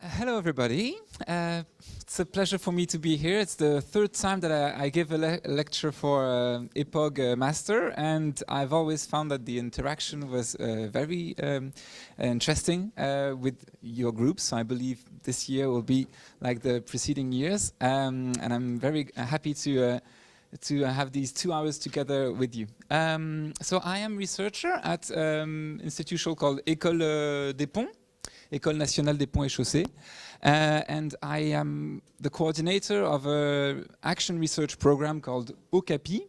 Hello, everybody. It's a pleasure for me to be here. It's the third time that I give a lecture for EPOG Master, and I've always found that the interaction was very interesting with your groups. So I believe this year will be like the preceding years, and I'm very happy to have these 2 hours together with you. So I am a researcher at institution called Ecole des Ponts, École nationale des Ponts et Chaussées, and I am the coordinator of an action research program called OCAPI.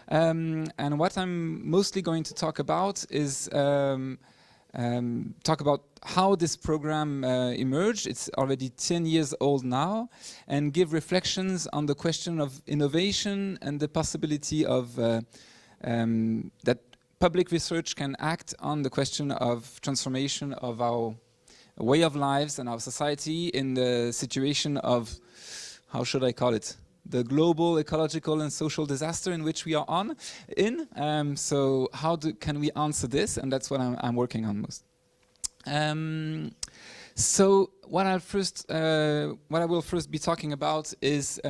And what I'm mostly going to talk about is talk about how this program emerged. It's already 10 years old now, and give reflections on the question of innovation and the possibility of that public research can act on the question of transformation of our way of lives and our society in the situation of, how should I call it, the global ecological and social disaster in which we are so how can we answer this? And that's what I'm working on most. So what I will first be talking about is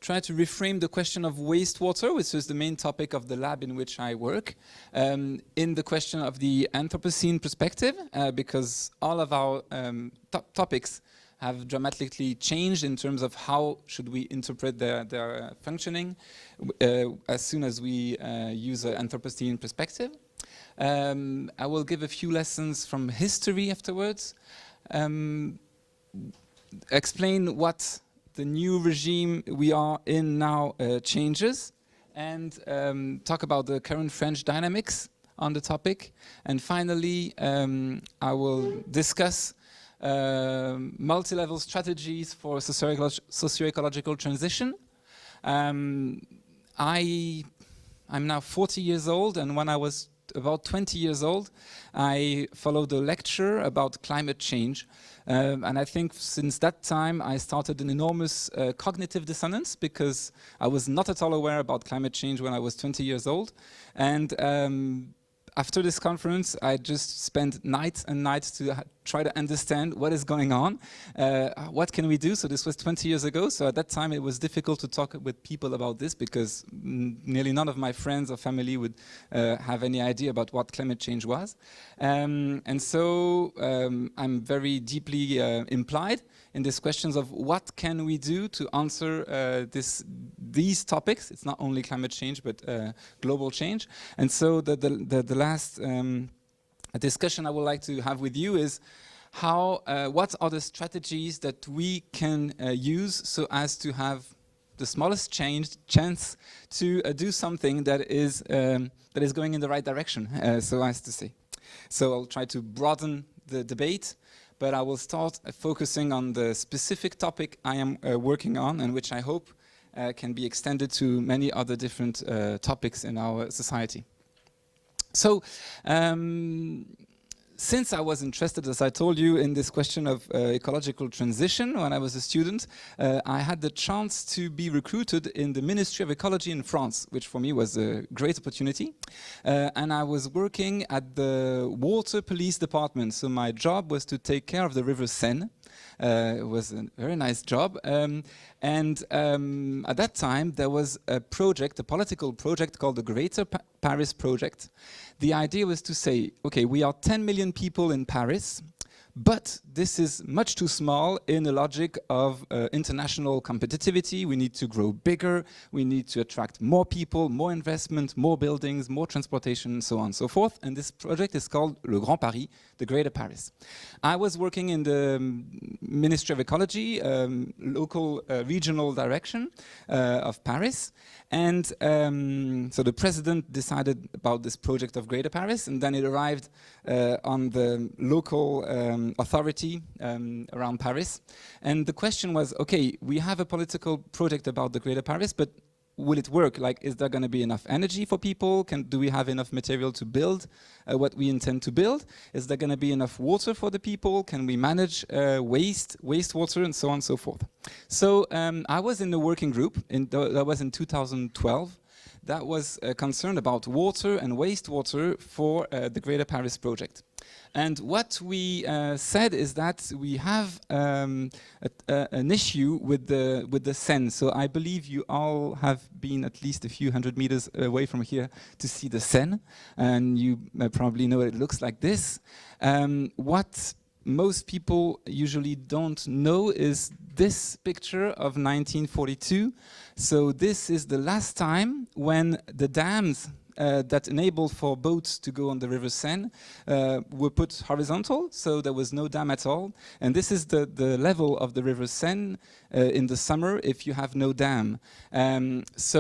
try to reframe the question of wastewater, which is the main topic of the lab in which I work, in the question of the Anthropocene perspective, because all of our topics have dramatically changed in terms of how should we interpret their functioning as soon as we use an Anthropocene perspective. I will give a few lessons from history afterwards, explain what the new regime we are in now changes, and talk about the current French dynamics on the topic. And finally, I will discuss multi-level strategies for socio-ecological transition. I'm now 40 years old, and when I was about 20 years old, I followed a lecture about climate change. And I think since that time I started an enormous cognitive dissonance, because I was not at all aware about climate change when I was 20 years old. And after this conference, I just spent nights and nights to try to understand what is going on, what can we do. So this was 20 years ago, so at that time it was difficult to talk with people about this, because nearly none of my friends or family would have any idea about what climate change was. And so I'm very deeply implied in these questions of what can we do to answer these topics. It's not only climate change, but global change. And so the last discussion I would like to have with you is what are the strategies that we can use so as to have the smallest chance to do something that is going in the right direction, so as to say. So I'll try to broaden the debate, but I will start focusing on the specific topic I am working on, and which I hope can be extended to many other different topics in our society. So, since I was interested, as I told you, in this question of ecological transition when I was a student, I had the chance to be recruited in the Ministry of Ecology in France, which for me was a great opportunity. And I was working at the water police department. So my job was to take care of the river Seine. It was a very nice job. And at that time, there was a project, a political project called the Greater Paris Project. The idea was to say, okay, we are 10 million people in Paris, but this is much too small in the logic of international competitivity. We need to grow bigger, we need to attract more people, more investment, more buildings, more transportation, and so on and so forth. And this project is called Le Grand Paris, the Greater Paris. I was working in the Ministry of Ecology, local regional direction of Paris. And so the president decided about this project of Greater Paris, and then it arrived on the local authority around Paris. And the question was, okay, we have a political project about the Greater Paris, but will it work? Like, is there going to be enough energy for people? Do we have enough material to build what we intend to build? Is there going to be enough water for the people? Can we manage wastewater, and so on and so forth? So I was in the working group, that was in 2012. that was concerned about water and wastewater for the Greater Paris project. And what we said is that we have an issue with the Seine. So I believe you all have been at least a few hundred meters away from here to see the Seine, and you probably know it looks like this. What most people usually don't know is this picture of 1942. So this is the last time when the dams that enabled for boats to go on the River Seine were put horizontal, so there was no dam at all. And this is the level of the River Seine in the summer if you have no dam. The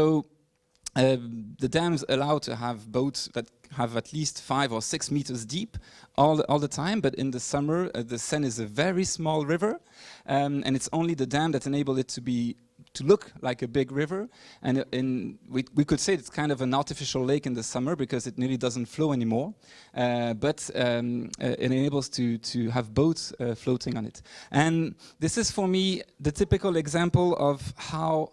dams allow to have boats that have at least 5 or 6 meters deep all the time, but in the summer the Seine is a very small river, and it's only the dam that enable it to look like a big river. And we could say it's kind of an artificial lake in the summer because it nearly doesn't flow anymore, but it enables to have boats floating on it. And this is for me the typical example of how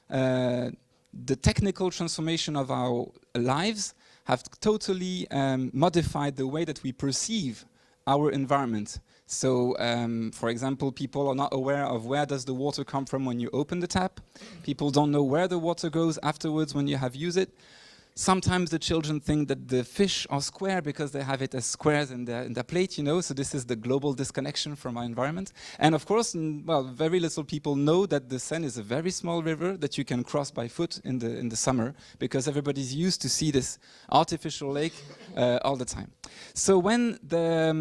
the technical transformation of our lives have totally modified the way that we perceive our environment. So, for example, people are not aware of where does the water come from when you open the tap. People don't know where the water goes afterwards when you have used it. Sometimes the children think that the fish are square because they have it as squares in their plate, you know, so this is the global disconnection from our environment. And of course, well, very little people know that the Seine is a very small river that you can cross by foot in the summer, because everybody's used to see this artificial lake all the time. So when there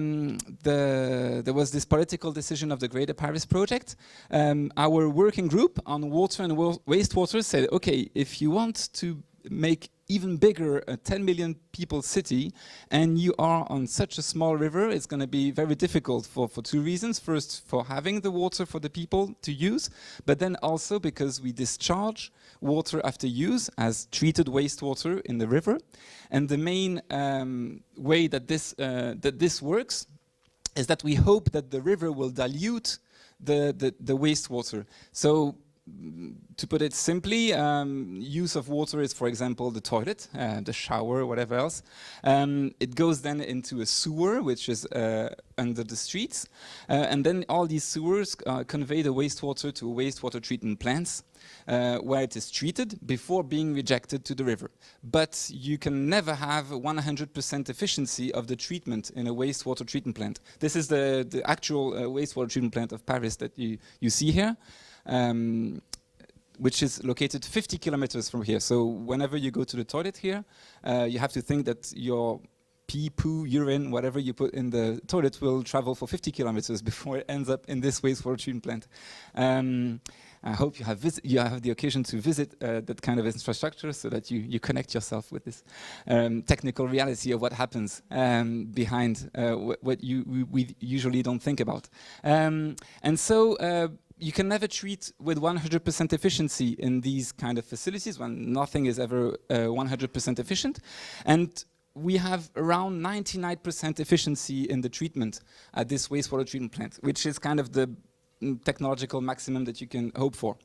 was this political decision of the Greater Paris project, our working group on water and wastewater said, okay, if you want to make even bigger, a 10 million people city, and you are on such a small river, it's going to be very difficult for 2 reasons. First, for having the water for the people to use, but then also because we discharge water after use as treated wastewater in the river. And the main way that this works is that we hope that the river will dilute the wastewater. So, to put it simply, use of water is, for example, the toilet, the shower, whatever else. It goes then into a sewer, which is under the streets. And then all these sewers convey the wastewater to wastewater treatment plants, where it is treated before being rejected to the river. But you can never have 100% efficiency of the treatment in a wastewater treatment plant. This is the actual wastewater treatment plant of Paris that you see here. Which is located 50 kilometers from here. So whenever you go to the toilet here, you have to think that your pee, poo, urine, whatever you put in the toilet will travel for 50 kilometers before it ends up in this wastewater treatment plant. I hope you have the occasion to visit that kind of infrastructure so that you connect yourself with this technical reality of what happens behind what we usually don't think about. And so you can never treat with 100% efficiency in these kind of facilities when nothing is ever 100% efficient. And we have around 99% efficiency in the treatment at this wastewater treatment plant, which is kind of the technological maximum that you can hope for.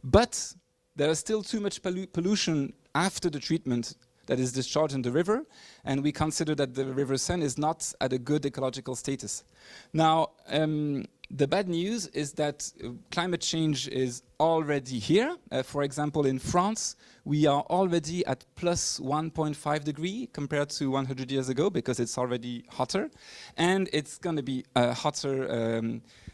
But there is still too much pollution after the treatment that is discharged in the river, and we consider that the River Seine is not at a good ecological status. Now, the bad news is that climate change is already here. For example, in France, we are already at plus 1.5 degrees compared to 100 years ago, because it's already hotter, and it's going to be hotter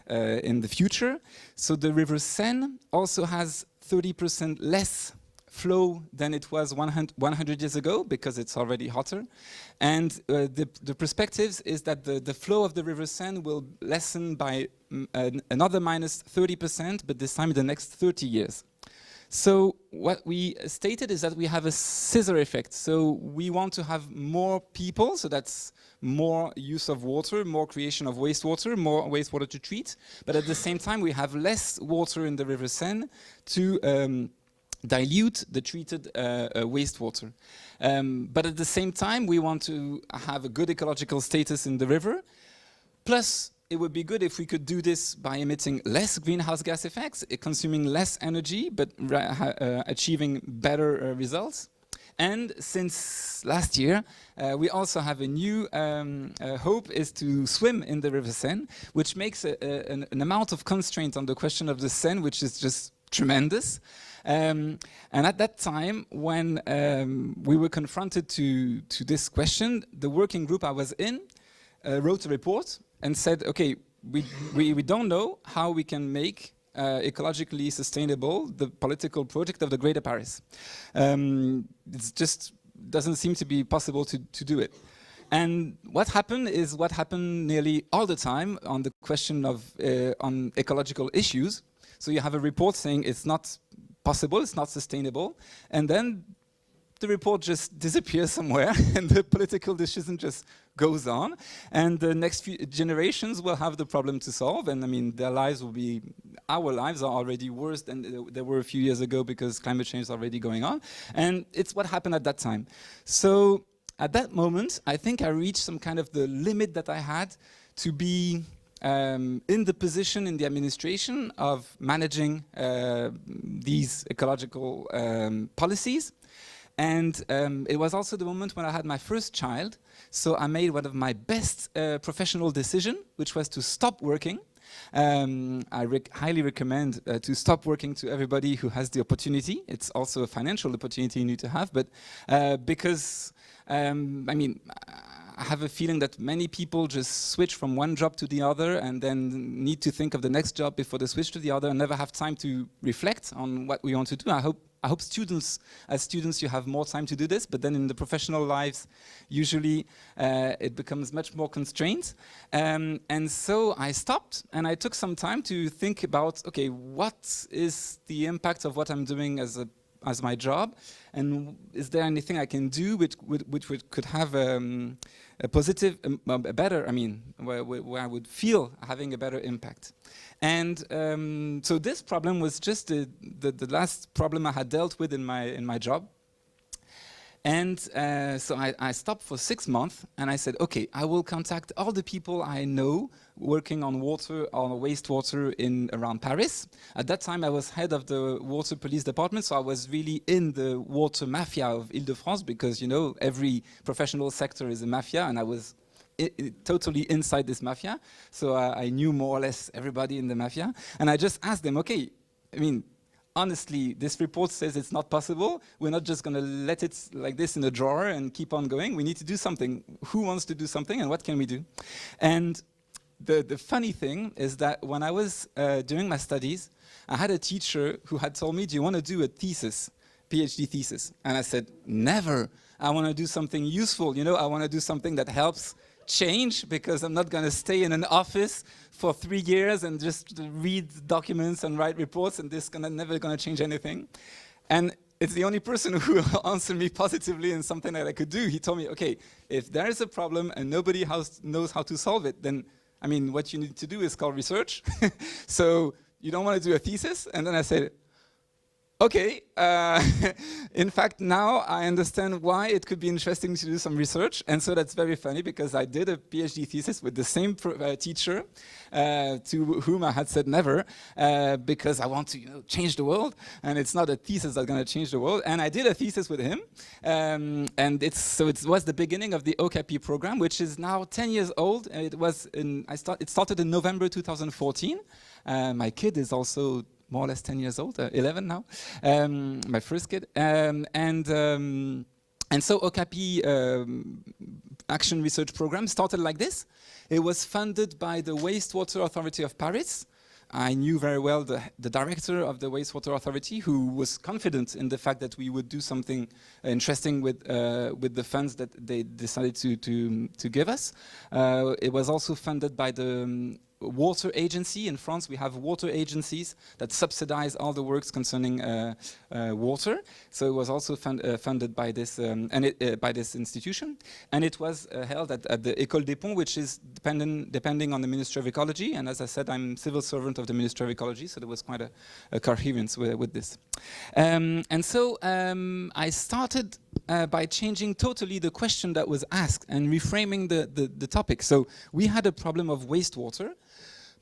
in the future. So the River Seine also has 30% less flow than it was 100 years ago, because it's already hotter. And the perspectives is that the flow of the River Seine will lessen by another minus 30%, but this time in the next 30 years. So what we stated is that we have a scissor effect. So we want to have more people, so that's more use of water, more creation of wastewater, more wastewater to treat. But at the same time, we have less water in the River Seine to dilute the treated wastewater. But at the same time, we want to have a good ecological status in the river. Plus, it would be good if we could do this by emitting less greenhouse gas effects, consuming less energy, but achieving better results. And since last year, we also have a new hope is to swim in the River Seine, which makes an amount of constraint on the question of the Seine, which is just tremendous. And at that time, when we were confronted to this question, the working group I was in wrote a report and said, okay, we don't know how we can make ecologically sustainable the political project of the Greater Paris. It just doesn't seem to be possible to do it. And what happened is what happened nearly all the time on the question of on ecological issues. So you have a report saying it's not possible, it's not sustainable, and then the report just disappears somewhere and the political decision just goes on, and the next few generations will have the problem to solve. And I mean, their lives will be, our lives are already worse than they were a few years ago because climate change is already going on, and it's what happened at that time. So at that moment, I think I reached some kind of the limit that I had to be in the position in the administration of managing these ecological policies. And it was also the moment when I had my first child. So I made one of my best professional decisions, which was to stop working. I highly recommend to stop working to everybody who has the opportunity. It's also a financial opportunity you need to have, but because, I mean, I have a feeling that many people just switch from one job to the other and then need to think of the next job before they switch to the other and never have time to reflect on what we want to do. I hope students, as students, you have more time to do this, but then in the professional lives, usually it becomes much more constrained. And so I stopped and I took some time to think about, okay, what is the impact of what I'm doing as my job, and is there anything I can do which could have a positive, a better, I mean, where I would feel having a better impact. And so this problem was just the last problem I had dealt with in my job. And so I stopped for 6 months and I said, okay, I will contact all the people I know working on water or wastewater around Paris. At that time I was head of the water police department, so I was really in the water mafia of Île-de-France, because you know every professional sector is a mafia, and I was totally inside this mafia. So I knew more or less everybody in the mafia, and I just asked them, okay, I mean, honestly, this report says it's not possible. We're not just going to let it like this in a drawer and keep on going. We need to do something. Who wants to do something, and what can we do? And the funny thing is that when I was doing my studies, I had a teacher who had told me, do you want to do a thesis, PhD thesis? And I said, never. I want to do something useful. You know, I want to do something that helps change, because I'm not going to stay in an office for 3 years and just read documents and write reports, and this is never going to change anything. And it's the only person who answered me positively in something that I could do. He told me, okay, if there is a problem and nobody knows how to solve it, then, I mean, what you need to do is called research. So you don't want to do a thesis? And then I said, okay, in fact, now I understand why it could be interesting to do some research. And so that's very funny, because I did a PhD thesis with the same teacher to whom I had said never, because I want to change the world, and it's not a thesis that's going to change the world. And I did a thesis with him, and it was the beginning of the OCAPI program, which is now 10 years old. And it started in November 2014. My kid is also more or less 10 years old, 11 now, my first kid. And so OCAPI Action Research Program started like this. It was funded by the Wastewater Authority of Paris. I knew very well the director of the Wastewater Authority, who was confident in the fact that we would do something interesting with the funds that they decided to give us. It was also funded by the water agency. In France, we have water agencies that subsidize all the works concerning water. So it was also funded by this by this institution, and it was held at the Ecole des Ponts, which is depending on the Ministry of Ecology. And as I said, I'm civil servant of the Ministry of Ecology, so there was quite a coherence with this. And so I started by changing totally the question that was asked and reframing the topic. So we had a problem of wastewater.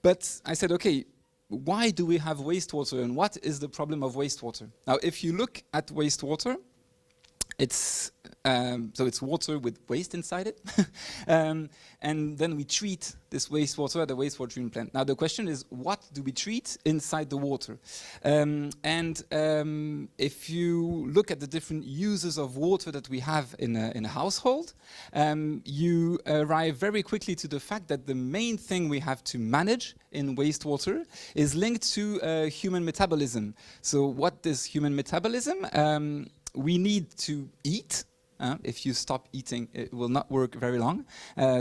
But I said, okay, why do we have wastewater, and what is the problem of wastewater? Now, if you look at wastewater, It's so it's water with waste inside it, and then we treat this wastewater at the wastewater treatment plant. Now the question is, what do we treat inside the water? If you look at the different uses of water that we have in a household, you arrive very quickly to the fact that the main thing we have to manage in wastewater is linked to human metabolism. So what is human metabolism? We need to eat. If you stop eating, it will not work very long.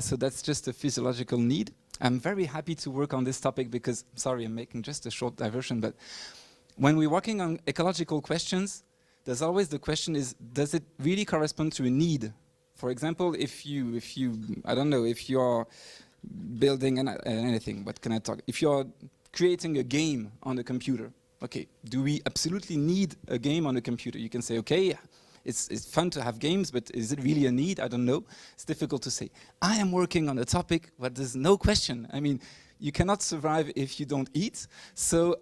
So that's just a physiological need. I'm very happy to work on this topic because, sorry, I'm making just a short diversion, but when we're working on ecological questions, there's always the question is, does it really correspond to a need? For example, if you I don't know, if you're building anything, what can I talk? If you're creating a game on a computer, okay, do we absolutely need a game on a computer? You can say, okay, it's fun to have games, but is it really a need? I don't know. It's difficult to say. I am working on a topic where there's no question. I mean, you cannot survive if you don't eat. So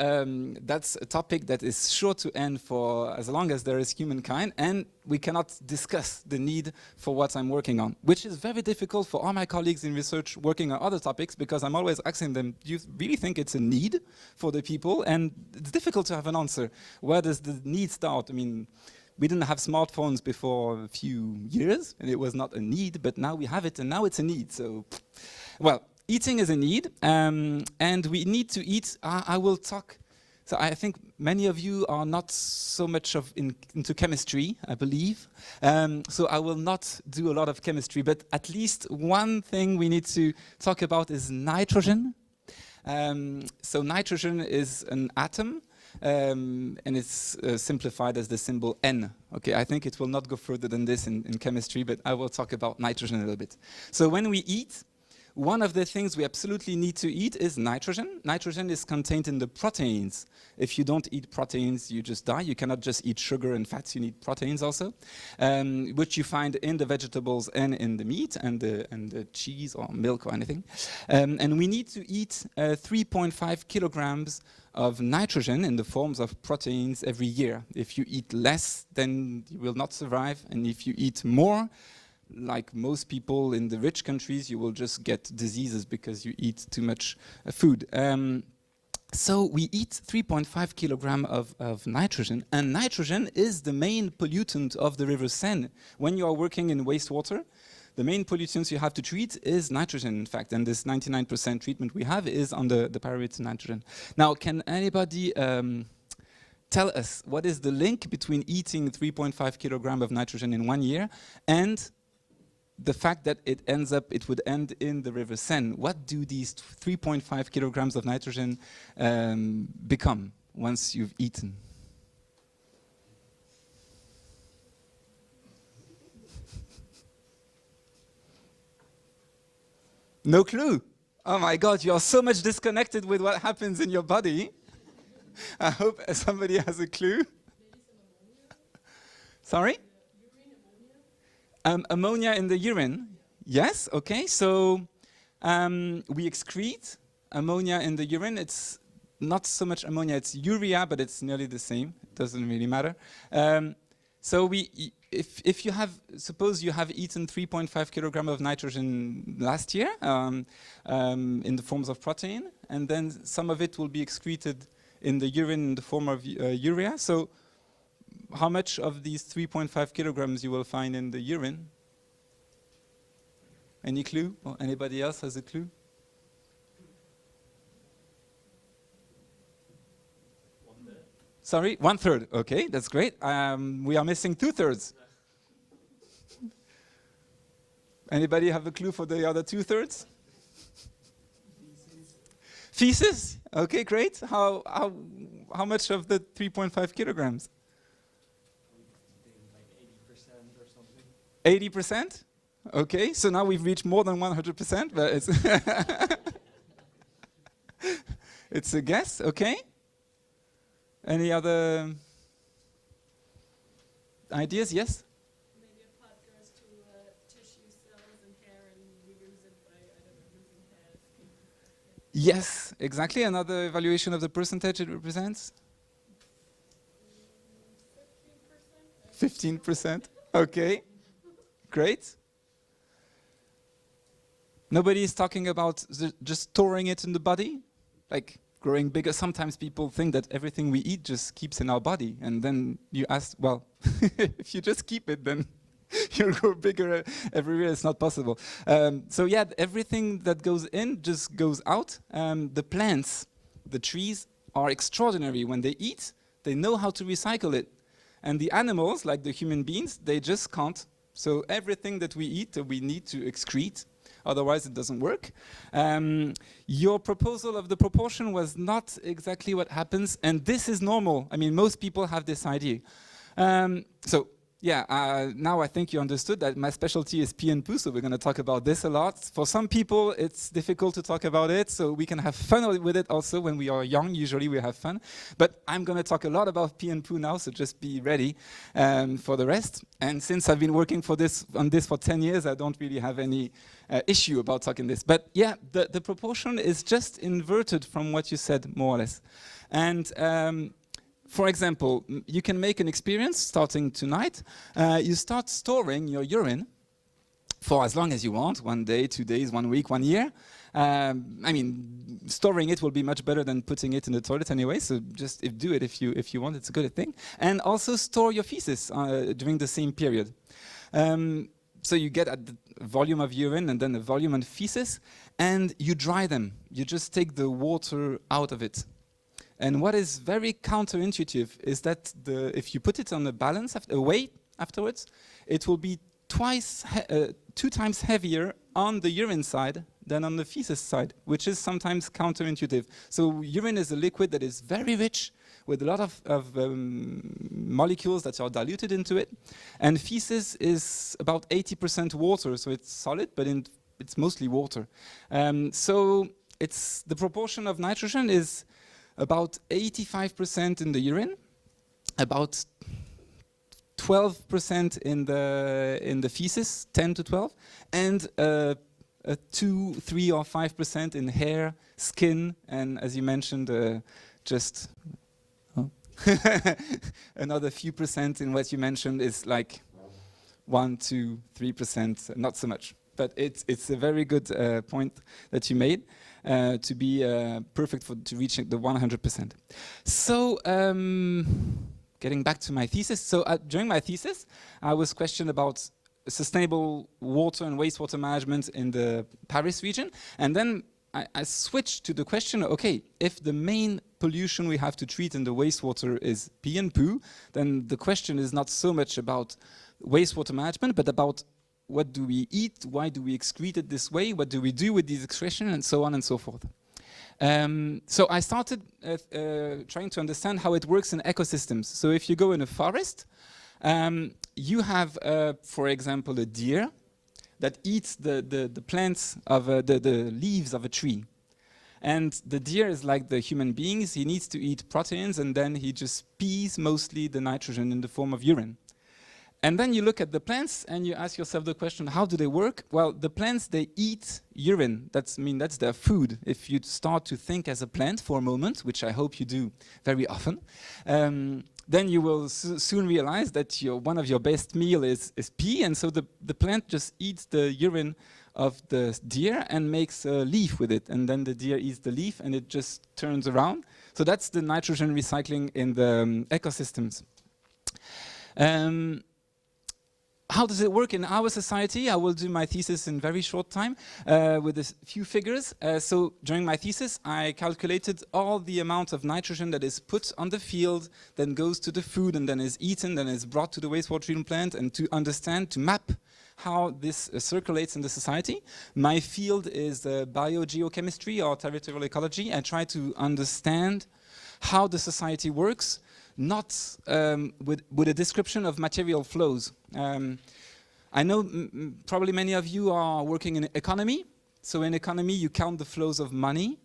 that's a topic that is sure to end for as long as there is humankind, and we cannot discuss the need for what I'm working on, which is very difficult for all my colleagues in research working on other topics, because I'm always asking them, do you really think it's a need for the people? And it's difficult to have an answer. Where does the need start? I mean, we didn't have smartphones before a few years, and it was not a need, but now we have it, and now it's a need. So, well, eating is a need, and we need to eat. I will talk. So I think many of you are not so much into chemistry, I believe. So I will not do a lot of chemistry, but at least one thing we need to talk about is nitrogen. So nitrogen is an atom. And it's simplified as the symbol N. Okay, I think it will not go further than this in chemistry, but I will talk about nitrogen a little bit. So when we eat, one of the things we absolutely need to eat is nitrogen. Nitrogen is contained in the proteins. If you don't eat proteins, you just die. You cannot just eat sugar and fats, you need proteins also, which you find in the vegetables and in the meat and the cheese or milk or anything. And we need to eat 3.5 kilograms of nitrogen in the forms of proteins every year. If you eat less, then you will not survive. And if you eat more, like most people in the rich countries, you will just get diseases because you eat too much food. So we eat 3.5 kilograms of nitrogen, and nitrogen is the main pollutant of the River Seine. When you are working in wastewater, the main pollutants you have to treat is nitrogen, in fact, and this 99% treatment we have is on the pyrites nitrogen. Now, can anybody tell us what is the link between eating 3.5 kilograms of nitrogen in 1 year and the fact that it would end in the River Seine? What do these 3.5 kilograms of nitrogen become once you've eaten? No clue. Oh my God, you're so much disconnected with what happens in your body. I hope somebody has a clue. Sorry? Ammonia in the urine. Yes, okay. So we excrete ammonia in the urine. It's not so much ammonia, it's urea, but it's nearly the same. It doesn't really matter. So if you have, suppose you have eaten 3.5 kilograms of nitrogen last year in the forms of protein, and then some of it will be excreted in the urine in the form of urea. So how much of these 3.5 kilograms you will find in the urine? Any clue? Or anybody else has a clue? 1/3. Sorry, 1/3. Okay, that's great. We are missing 2/3. Anybody have a clue for the other 2/3? Feces? Okay, great. How much of the 3.5 kilograms? Like 80% or something. 80%? Okay, so now we've reached more than 100%, but it's it's a guess. Okay. Any other ideas? Yes. Maybe a part goes to tissue cells and hair, and we lose it by, I don't know, losing hair, skin. Yes, exactly. Another evaluation of the percentage it represents? 15%? 15%. Okay, great. Nobody is talking about just storing it in the body, like growing bigger. Sometimes people think that everything we eat just keeps in our body, and then you ask, well, if you just keep it, then you'll grow bigger everywhere. It's not possible. So yeah, everything that goes in just goes out. The plants, the trees are extraordinary. When they eat, they know how to recycle it. And the animals, like the human beings, they just can't. So everything that we eat, we need to excrete. Otherwise, it doesn't work. Your proposal of the proportion was not exactly what happens. And this is normal. I mean, most people have this idea. So yeah, now I think you understood that my specialty is pee and poo, so we're going to talk about this a lot. For some people, it's difficult to talk about it, so we can have fun with it also. When we are young, usually we have fun. But I'm going to talk a lot about pee and poo now, so just be ready for the rest. And since I've been working on this for 10 years, I don't really have any issue about talking this. But yeah, the proportion is just inverted from what you said, more or less. And for example, you can make an experience starting tonight. You start storing your urine for as long as you want, 1 day, 2 days, 1 week, 1 year. I mean, storing it will be much better than putting it in the toilet anyway, so just do it if you want, it's a good thing. And also store your feces during the same period. So you get a volume of urine and then a volume of feces, and you dry them. You just take the water out of it. And what is very counterintuitive is that if you put it on a balance, a weight afterwards, it will be 2 times heavier on the urine side than on the feces side, which is sometimes counterintuitive. So urine is a liquid that is very rich with a lot of molecules that are diluted into it. And feces is about 80% water, so it's solid, but it's mostly water. So the proportion of nitrogen is about 85% in the urine, about 12% in the feces, 10 to 12, and 2, 3, or 5% in hair, skin, and as you mentioned, just another few percent in what you mentioned is like 1, 2, 3%, not so much. But it's a very good point that you made to be perfect to reach the 100%. So getting back to my thesis. So during my thesis, I was questioned about sustainable water and wastewater management in the Paris region. And then I switched to the question, okay, if the main pollution we have to treat in the wastewater is pee and poo, then the question is not so much about wastewater management, but about what do we eat, why do we excrete it this way, what do we do with these excretions, and so on and so forth. So I started trying to understand how it works in ecosystems. So if you go in a forest, you have, for example, a deer that eats the plants of the leaves of a tree. And the deer is like the human beings. He needs to eat proteins, and then he just pees mostly the nitrogen in the form of urine. And then you look at the plants and you ask yourself the question, how do they work? Well, the plants, they eat urine. That's their food. If you start to think as a plant for a moment, which I hope you do very often, then you will soon realize that one of your best meal is pee. And so the plant just eats the urine of the deer and makes a leaf with it. And then the deer eats the leaf and it just turns around. So that's the nitrogen recycling in the ecosystems. How does it work in our society? I will do my thesis in very short time with a few figures. So during my thesis, I calculated all the amount of nitrogen that is put on the field, then goes to the food, and then is eaten, then is brought to the wastewater treatment plant, and to understand, to map how this circulates in the society. My field is biogeochemistry or territorial ecology. I try to understand how the society works, not with a description of material flows. I know probably many of you are working in economy. So in economy, you count the flows of money.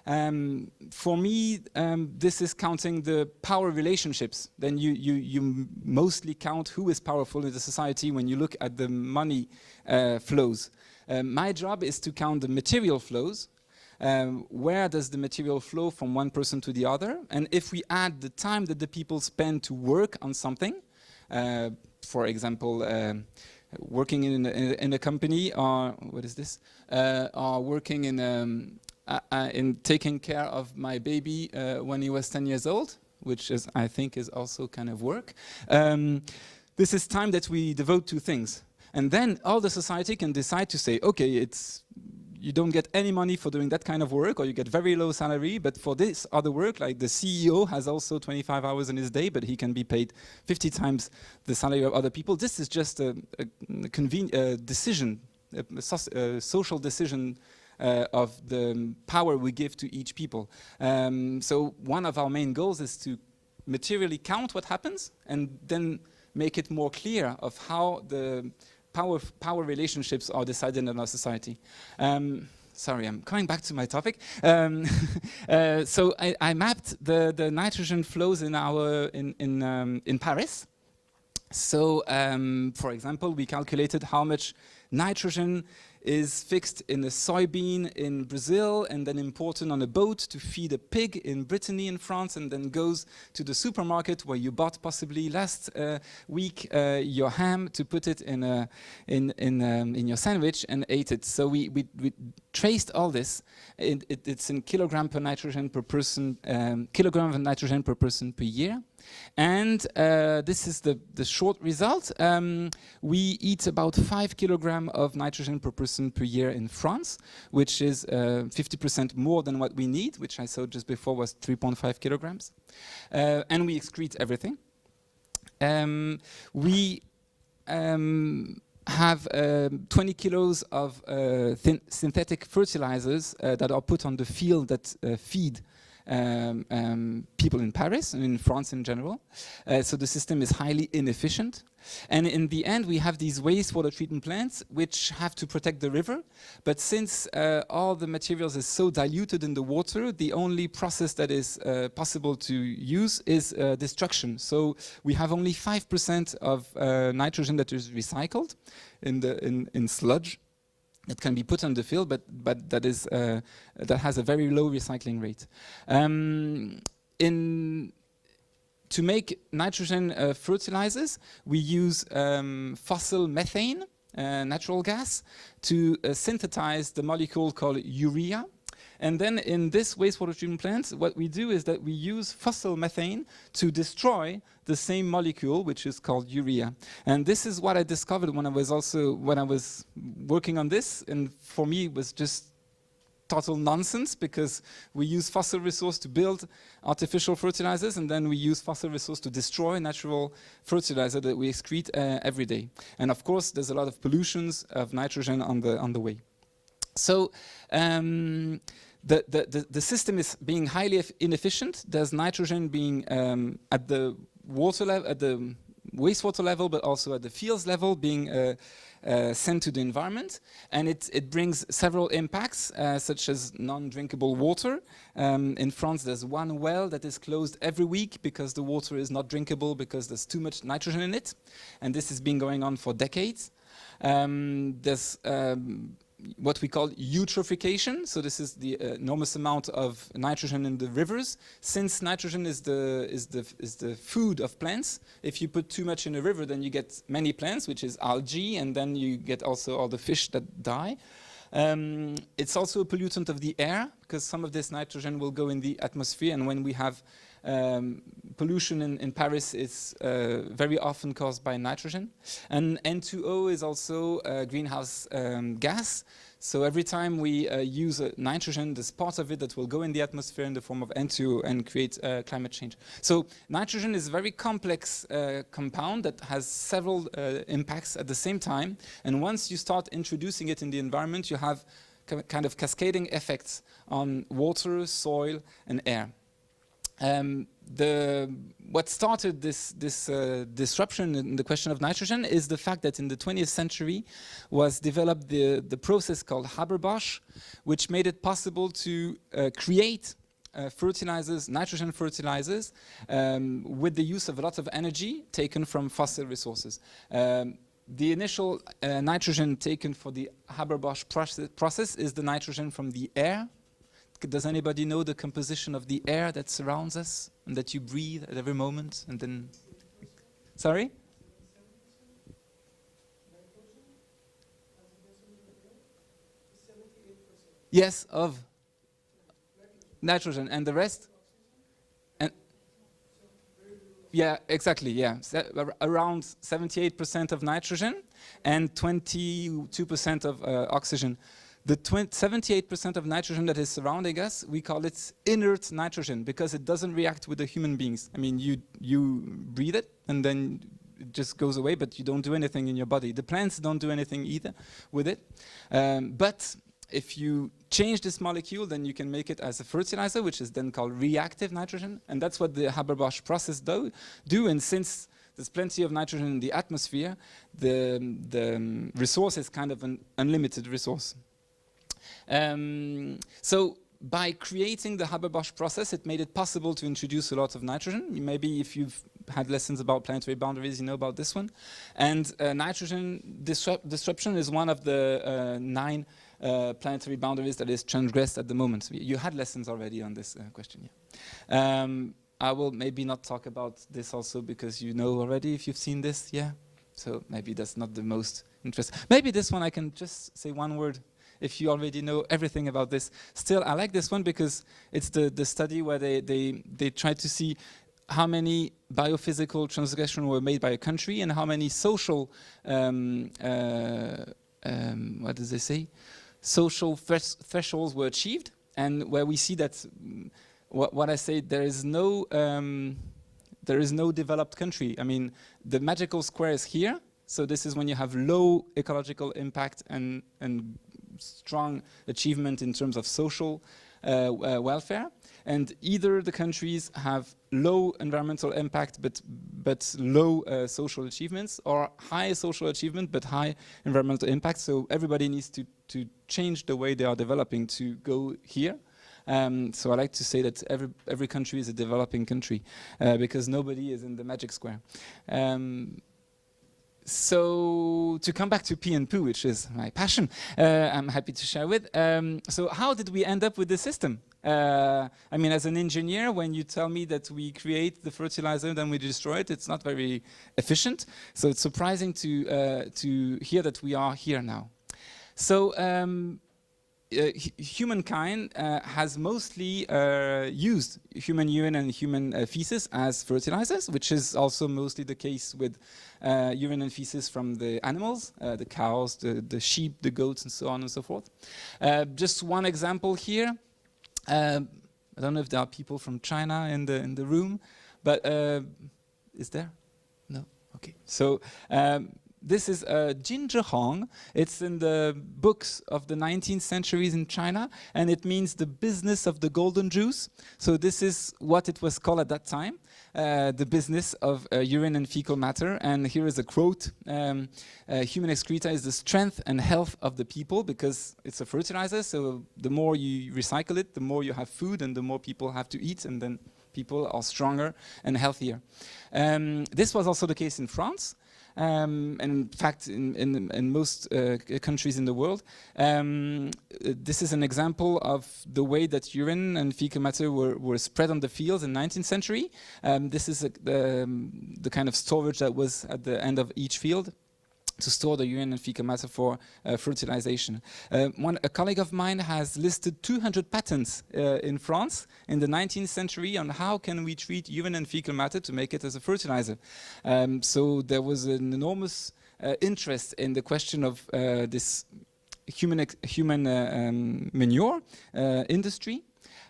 For me, this is counting the power relationships. Then you mostly count who is powerful in the society when you look at the money flows. My job is to count the material flows. Where does the material flow from one person to the other? And if we add the time that the people spend to work on something, for example, working in a company, or what is this? Or working in taking care of my baby when he was 10 years old, which is, I think, is also kind of work. This is time that we devote to things. And then all the society can decide to say, okay, you don't get any money for doing that kind of work, or you get very low salary, but for this other work, like the CEO has also 25 hours in his day, but he can be paid 50 times the salary of other people. This is just a convenient decision, a social decision of the power we give to each people. So one of our main goals is to materially count what happens and then make it more clear of how the power relationships are decided in our society. Sorry, I'm coming back to my topic. So I mapped the nitrogen flows in Paris. So, for example, we calculated how much nitrogen is fixed in a soybean in Brazil and then imported on a boat to feed a pig in Brittany in France, and then goes to the supermarket where you bought possibly last week your ham to put it in your sandwich and ate it. So we traced all this. It's in kilogram per nitrogen per person, kilogram of nitrogen per person per year. And this is the short result. We eat about 5 kilograms of nitrogen per person per year in France, which is 50% more than what we need, which I saw just before was 3.5 kilograms. And we excrete everything. We have 20 kilos of synthetic fertilizers that are put on the field that feed people in Paris and in France in general. So the system is highly inefficient. And in the end, we have these wastewater treatment plants which have to protect the river. But since all the materials is so diluted in the water, the only process that is possible to use is destruction. So we have only 5% of nitrogen that is recycled in sludge that can be put on the field, but that has a very low recycling rate. To make nitrogen fertilizers, we use fossil methane, natural gas, to synthesize the molecule called urea. And then in this wastewater treatment plant, what we do is that we use fossil methane to destroy the same molecule, which is called urea. And this is what I discovered when I was working on this. And for me, it was just total nonsense, because we use fossil resource to build artificial fertilizers, and then we use fossil resource to destroy natural fertilizer that we excrete every day. And of course, there's a lot of pollutions of nitrogen on the way. So the system is being highly inefficient. There's nitrogen being at the water level, at the wastewater level, but also at the fields level, being sent to the environment, and it brings several impacts, such as non-drinkable water. In France, there's one well that is closed every week because the water is not drinkable because there's too much nitrogen in it, and this has been going on for decades. There's what we call eutrophication. So this is the enormous amount of nitrogen in the rivers. Since nitrogen is the food of plants, if you put too much in a river, then you get many plants, which is algae, and then you get also all the fish that die. It's also a pollutant of the air, because some of this nitrogen will go in the atmosphere, and when we have pollution in Paris, it's very often caused by nitrogen. And N2O is also a greenhouse gas. So every time we use nitrogen, there's part of it that will go in the atmosphere in the form of N2O and create climate change. So nitrogen is a very complex compound that has several impacts at the same time. And once you start introducing it in the environment, you have kind of cascading effects on water, soil, and air. What started this disruption in the question of nitrogen is the fact that in the 20th century was developed the process called Haber-Bosch, which made it possible to create fertilizers, nitrogen fertilizers, with the use of a lot of energy taken from fossil resources. The initial nitrogen taken for the Haber-Bosch process is the nitrogen from the air. Does anybody know the composition of the air that surrounds us and that you breathe at every moment? And then, sorry? Yes, of nitrogen, and the rest? And yeah, exactly, yeah. Around 78% of nitrogen and 22% of oxygen. The 78% of nitrogen that is surrounding us, we call it inert nitrogen because it doesn't react with the human beings. I mean, you breathe it and then it just goes away, but you don't do anything in your body. The plants don't do anything either with it. But if you change this molecule, then you can make it as a fertilizer, which is then called reactive nitrogen. And that's what the Haber-Bosch process do. And since there's plenty of nitrogen in the atmosphere, the resource is kind of an unlimited resource. So by creating the Haber-Bosch process, it made it possible to introduce a lot of nitrogen. Maybe if you've had lessons about planetary boundaries, you know about this one. And nitrogen disruption is one of the 9 planetary boundaries that is transgressed at the moment. You had lessons already on this question. Yeah. I will maybe not talk about this also because you know already if you've seen this. Yeah. So maybe that's not the most interesting. Maybe this one I can just say one word. If you already know everything about this. Still, I like this one because it's the study where they try to see how many biophysical transgressions were made by a country and how many social, what does they say? Social thresholds were achieved. And where we see that, what I say, there is no developed country. I mean, the magical square is here. So this is when you have low ecological impact and strong achievement in terms of social welfare, and either the countries have low environmental impact but low social achievements, or high social achievement but high environmental impact. So everybody needs to change the way they are developing to go here. So I like to say that every country is a developing country because nobody is in the magic square. So to come back to pee and poo, which is my passion, I'm happy to share with. So how did we end up with this system? I mean, as an engineer, when you tell me that we create the fertilizer, then we destroy it, it's not very efficient. So it's surprising to hear that we are here now. So humankind has mostly used human urine and human feces as fertilizers, which is also mostly the case with urine and feces from the animals, the cows, the sheep, the goats, and so on and so forth. Just one example here. I don't know if there are people from China in the room, but is there? No? Okay. So this is ginger hong. It's in the books of the 19th centuries in China, and it means the business of the golden juice. So this is what it was called at that time, the business of urine and fecal matter. And here is a quote. Human excreta is the strength and health of the people, because it's a fertilizer, so the more you recycle it, the more you have food and the more people have to eat, and then people are stronger and healthier. This was also the case in France. And in fact, in most countries in the world, this is an example of the way that urine and fecal matter were spread on the fields in the 19th century. This is the kind of storage that was at the end of each field to store the urine and fecal matter for fertilization. A colleague of mine has listed 200 patents in France in the 19th century on how can we treat urine and fecal matter to make it as a fertilizer. So there was an enormous interest in the question of this human manure industry.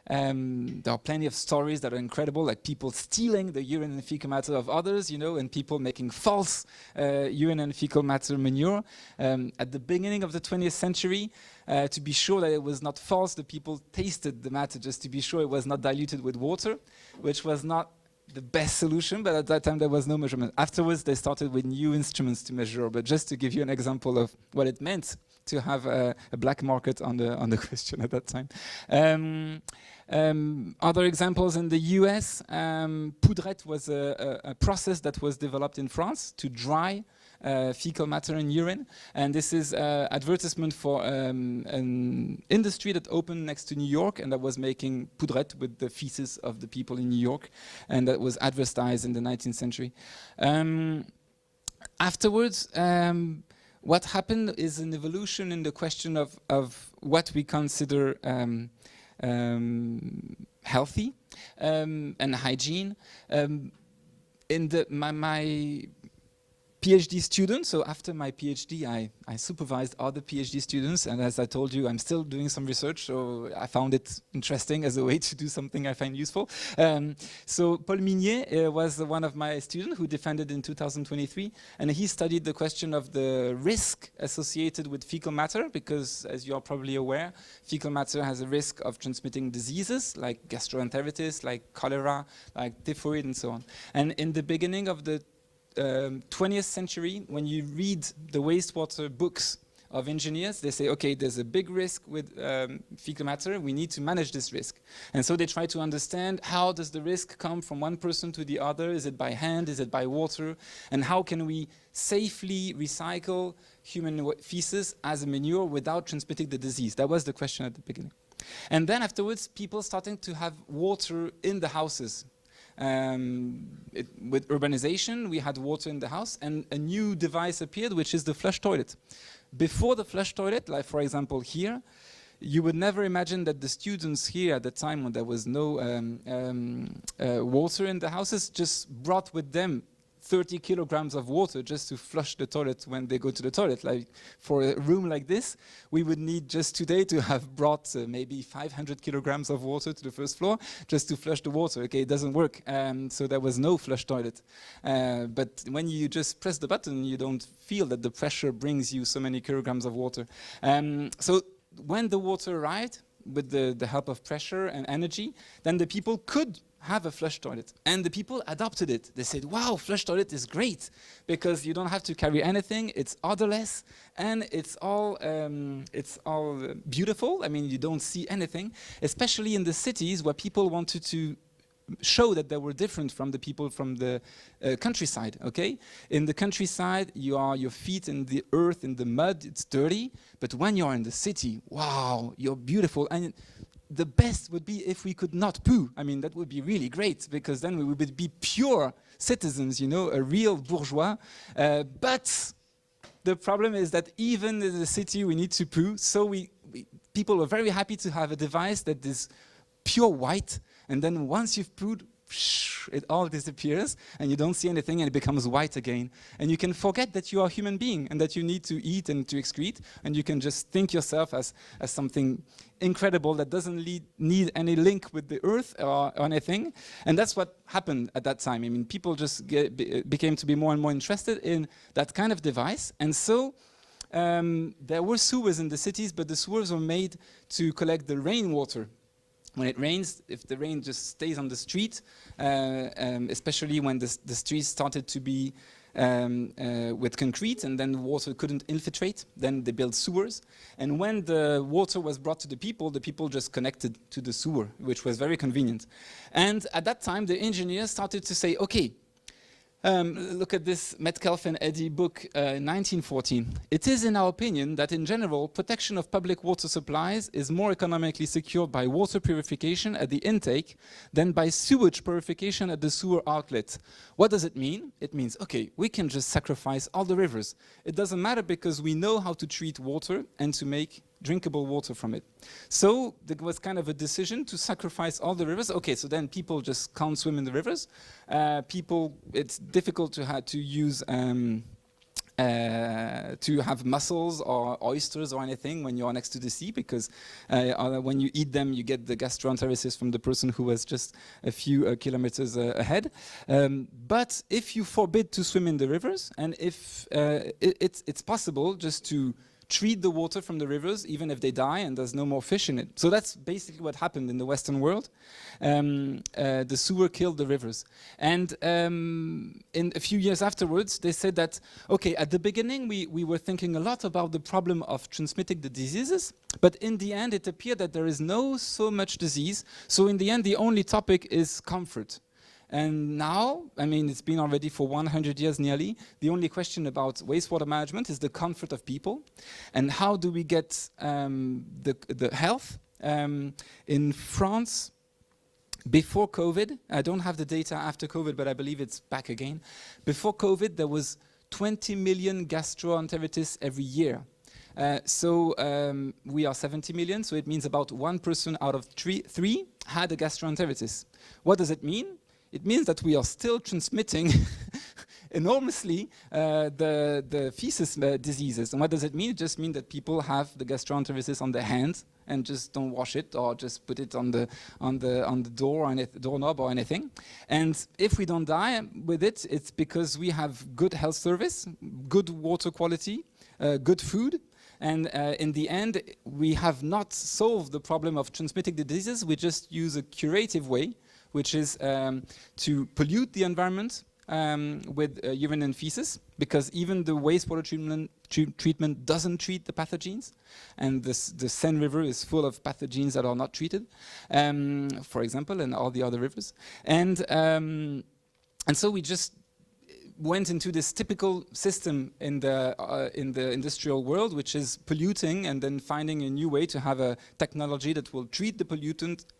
There are plenty of stories that are incredible, like people stealing the urine and fecal matter of others, you know, and people making false urine and fecal matter manure. At the beginning of the 20th century, to be sure that it was not false, the people tasted the matter just to be sure it was not diluted with water, which was not the best solution, but at that time there was no measurement. Afterwards, they started with new instruments to measure, but just to give you an example of what it meant to have a black market on the question at that time. Other examples in the US, poudrette was a process that was developed in France to dry fecal matter and urine, and this is advertisement for an industry that opened next to New York and that was making poudrette with the feces of the people in New York, and that was advertised in the 19th century. Afterwards, what happened is an evolution in the question of what we consider healthy and hygiene. In my PhD student, so after my PhD, I supervised other PhD students, and as I told you, I'm still doing some research, so I found it interesting as a way to do something I find useful. So Paul Minier was one of my students who defended in 2023, and he studied the question of the risk associated with fecal matter, because as you're probably aware, fecal matter has a risk of transmitting diseases like gastroenteritis, like cholera, like typhoid, and so on. And in the beginning of the 20th century, when you read the wastewater books of engineers, they say, okay, there's a big risk with fecal matter, we need to manage this risk. And so they try to understand, how does the risk come from one person to the other? Is it by hand? Is it by water? And how can we safely recycle human feces as a manure without transmitting the disease? That was the question at the beginning. And then afterwards, people started to have water in the houses. With urbanization, we had water in the house, and a new device appeared, which is the flush toilet. Before the flush toilet, like for example here, you would never imagine that the students here at the time when there was no water in the houses just brought with them 30 kilograms of water just to flush the toilet when they go to the toilet. Like for a room like this, we would need just today to have brought maybe 500 kilograms of water to the first floor just to flush the water. Okay, it doesn't work. So there was no flush toilet. But when you just press the button, you don't feel that the pressure brings you so many kilograms of water. So when the water arrived, with the help of pressure and energy, then the people could have a flush toilet, and the people adopted it. They said, wow, flush toilet is great because you don't have to carry anything, it's odorless, and it's all beautiful. I mean, you don't see anything, especially in the cities where people wanted to show that they were different from the people from the countryside, okay? In the countryside, you are your feet in the earth, in the mud, it's dirty, but when you're in the city, wow, you're beautiful. And the best would be if we could not poo. I mean, that would be really great, because then we would be pure citizens, you know, a real bourgeois. But the problem is that even in the city we need to poo, so people are very happy to have a device that is pure white, and then once you've pooed, it all disappears and you don't see anything and it becomes white again. And you can forget that you are a human being and that you need to eat and to excrete, and you can just think yourself as something incredible that doesn't need any link with the earth or anything. And that's what happened at that time. I mean, people just became to be more and more interested in that kind of device. And so there were sewers in the cities, but the sewers were made to collect the rainwater. When it rains, if the rain just stays on the street, especially when the streets started to be with concrete and then the water couldn't infiltrate, then they built sewers. And when the water was brought to the people just connected to the sewer, which was very convenient. And at that time, the engineers started to say, okay, look at this Metcalfe and Eddy book, 1914. It is in our opinion that in general, protection of public water supplies is more economically secured by water purification at the intake than by sewage purification at the sewer outlet. What does it mean? It means, okay, we can just sacrifice all the rivers. It doesn't matter because we know how to treat water and to make drinkable water from it. So there was kind of a decision to sacrifice all the rivers. Okay, so then people just can't swim in the rivers. It's difficult to use to have mussels or oysters or anything when you're next to the sea, because when you eat them, you get the gastroenteritis from the person who was just a few kilometers ahead. But if you forbid to swim in the rivers, and if it's possible just to treat the water from the rivers, even if they die and there's no more fish in it. So that's basically what happened in the Western world. The sewer killed the rivers. And in a few years afterwards, they said that, okay, at the beginning, we were thinking a lot about the problem of transmitting the diseases, but in the end, it appeared that there is no so much disease. So in the end, the only topic is comfort. And now, I mean, it's been already for 100 years nearly, the only question about wastewater management is the comfort of people. And how do we get the health? In France, before COVID, I don't have the data after COVID, but I believe it's back again. Before COVID, there was 20 million gastroenteritis every year. We are 70 million, so it means about one person out of three had a gastroenteritis. What does it mean? It means that we are still transmitting enormously the feces diseases. And what does it mean? It just means that people have the gastroenteritis on their hands and just don't wash it, or just put it on the door or doorknob or anything. And if we don't die with it, it's because we have good health service, good water quality, good food. And in the end, we have not solved the problem of transmitting the diseases. We just use a curative way, which is to pollute the environment with urine and feces, because even the wastewater treatment doesn't treat the pathogens, and the Seine River is full of pathogens that are not treated, for example, and all the other rivers. And so we just went into this typical system in the industrial world, which is polluting and then finding a new way to have a technology that will treat the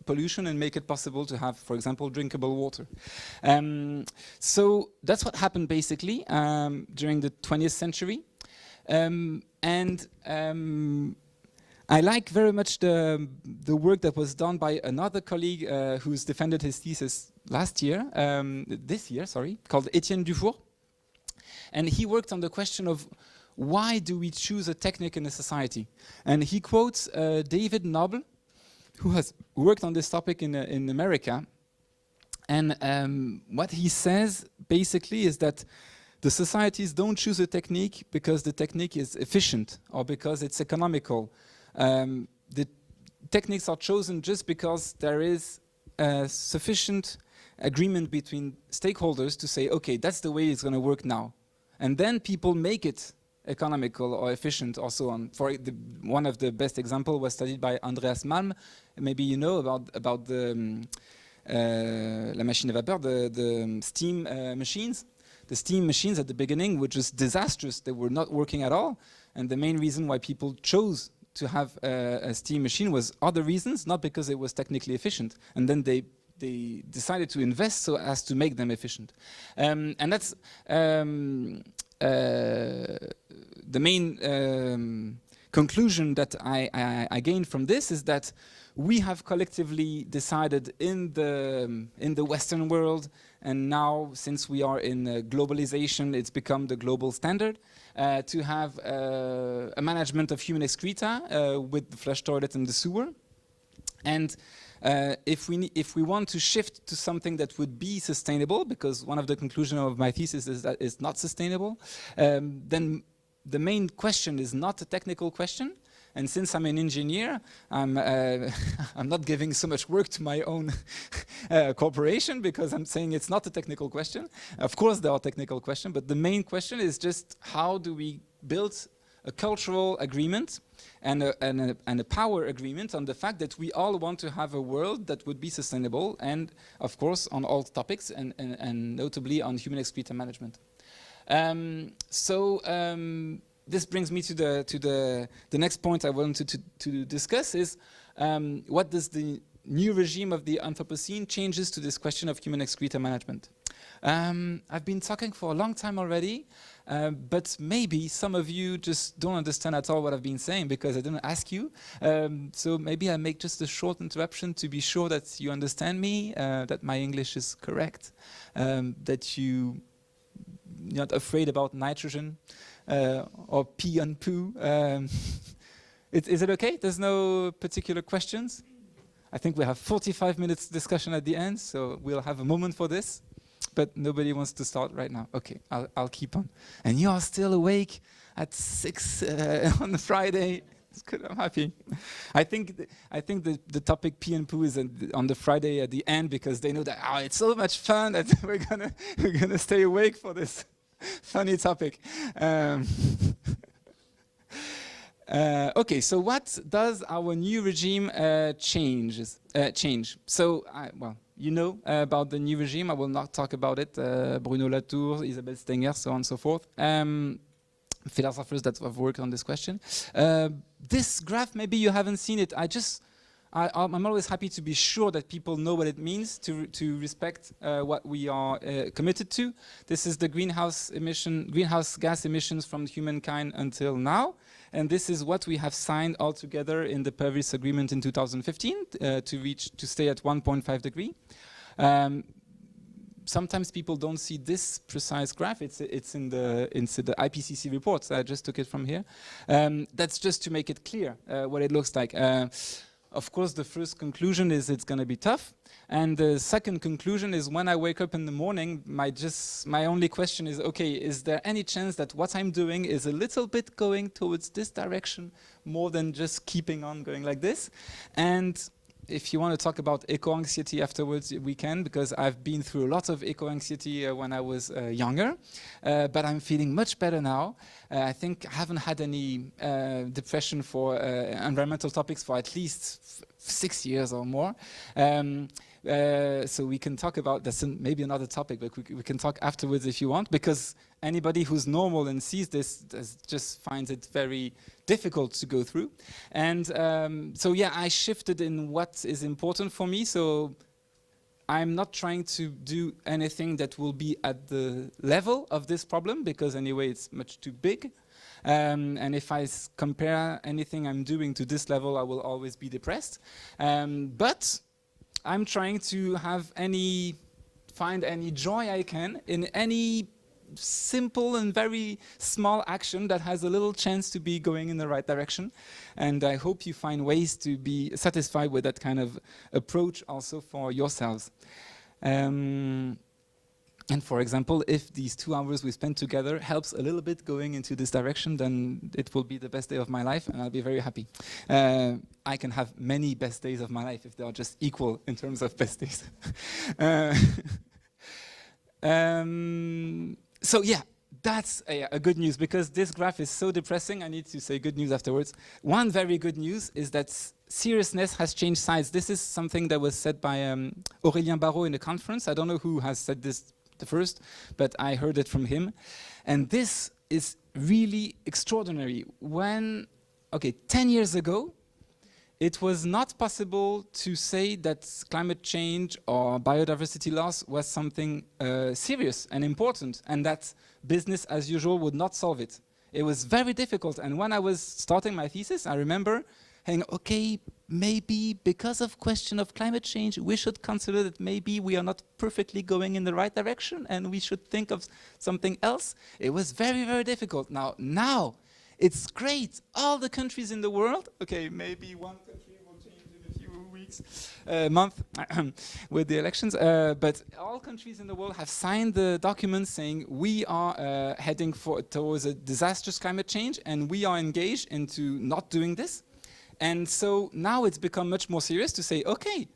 pollution and make it possible to have, for example, drinkable water. So that's what happened basically during the 20th century. I like very much the work that was done by another colleague who's defended his thesis this year, called Étienne Dufour. And he worked on the question of why do we choose a technique in a society? And he quotes David Noble, who has worked on this topic in America. And what he says basically is that the societies don't choose a technique because the technique is efficient or because it's economical. The techniques are chosen just because there is sufficient agreement between stakeholders to say, okay, that's the way it's going to work now. And then people make it economical or efficient or so on. One of the best examples was studied by Andreas Malm. Maybe you know about the la machine à vapeur, the steam machines. The steam machines at the beginning were just disastrous. They were not working at all. And the main reason why people chose to have a steam machine was other reasons, not because it was technically efficient. And then they decided to invest so as to make them efficient. And that's the main conclusion that I gained from this is that we have collectively decided in the Western world, and now since we are in globalization, it's become the global standard, to have a management of human excreta with the flush toilet and the sewer. And if we want to shift to something that would be sustainable, because one of the conclusions of my thesis is that it's not sustainable, then the main question is not a technical question. And since I'm an engineer, I'm not giving so much work to my own corporation, because I'm saying it's not a technical question. Of course there are technical questions, but the main question is just how do we build a cultural agreement and a power agreement on the fact that we all want to have a world that would be sustainable, and of course on all topics, and notably on human excreta management. This brings me to the next point I wanted to discuss is what does the new regime of the Anthropocene changes to this question of human excreta management. I've been talking for a long time already, but maybe some of you just don't understand at all what I've been saying because I didn't ask you. So maybe I make just a short interruption to be sure that you understand me, that my English is correct, that you're not afraid about nitrogen or pee on poo. Is it okay? There's no particular questions? I think we have 45 minutes discussion at the end, so we'll have a moment for this. But nobody wants to start right now. Okay, I'll keep on. And you are still awake at 6 on the Friday. It's good, I'm happy. I think the topic pee and poo is on the Friday at the end because they know that it's so much fun that we're gonna stay awake for this funny topic. Okay, so what does our new regime change? So, well, you know about the new regime. I will not talk about it. Bruno Latour, Isabelle Stenger, so on and so forth. Philosophers that have worked on this question. This graph, maybe you haven't seen it. I just I'm always happy to be sure that people know what it means to respect what we are committed to. This is the greenhouse gas emissions from humankind until now. And this is what we have signed all together in the Paris Agreement in 2015 to stay at 1.5 degree. Sometimes people don't see this precise graph. It's in the IPCC report. I just took it from here. That's just to make it clear what it looks like. Of course, the first conclusion is it's going to be tough. And the second conclusion is when I wake up in the morning, my only question is, okay, is there any chance that what I'm doing is a little bit going towards this direction more than just keeping on going like this? And if you want to talk about eco-anxiety afterwards, we can, because I've been through a lot of eco-anxiety when I was younger, but I'm feeling much better now. I think I haven't had any depression for environmental topics for at least 6 years or more. So we can talk about, that's maybe another topic, but we can talk afterwards if you want, because anybody who's normal and sees this just finds it very difficult to go through. And so yeah, I shifted in what is important for me. So I'm not trying to do anything that will be at the level of this problem, because anyway, it's much too big. And if I compare anything I'm doing to this level, I will always be depressed. But I'm trying to find any joy I can in any simple and very small action that has a little chance to be going in the right direction. And I hope you find ways to be satisfied with that kind of approach also for yourselves. And for example, if these 2 hours we spent together helps a little bit going into this direction, then it will be the best day of my life and I'll be very happy. I can have many best days of my life if they are just equal in terms of best days. So yeah, that's a good news, because this graph is so depressing. I need to say good news afterwards. One very good news is that seriousness has changed sides. This is something that was said by Aurélien Barraud in a conference. I don't know who has said this the first, but I heard it from him. And this is really extraordinary. 10 years ago, it was not possible to say that climate change or biodiversity loss was something serious and important, and that business as usual would not solve it. It was very difficult. And when I was starting my thesis, I remember saying, okay, maybe because of question of climate change, we should consider that maybe we are not perfectly going in the right direction and we should think of something else. It was very, very difficult. Now it's great. All the countries in the world, okay, maybe one country will change in a few weeks, month with the elections, but all countries in the world have signed the document saying we are heading towards a disastrous climate change and we are engaged into not doing this. And so now it's become much more serious to say, okay,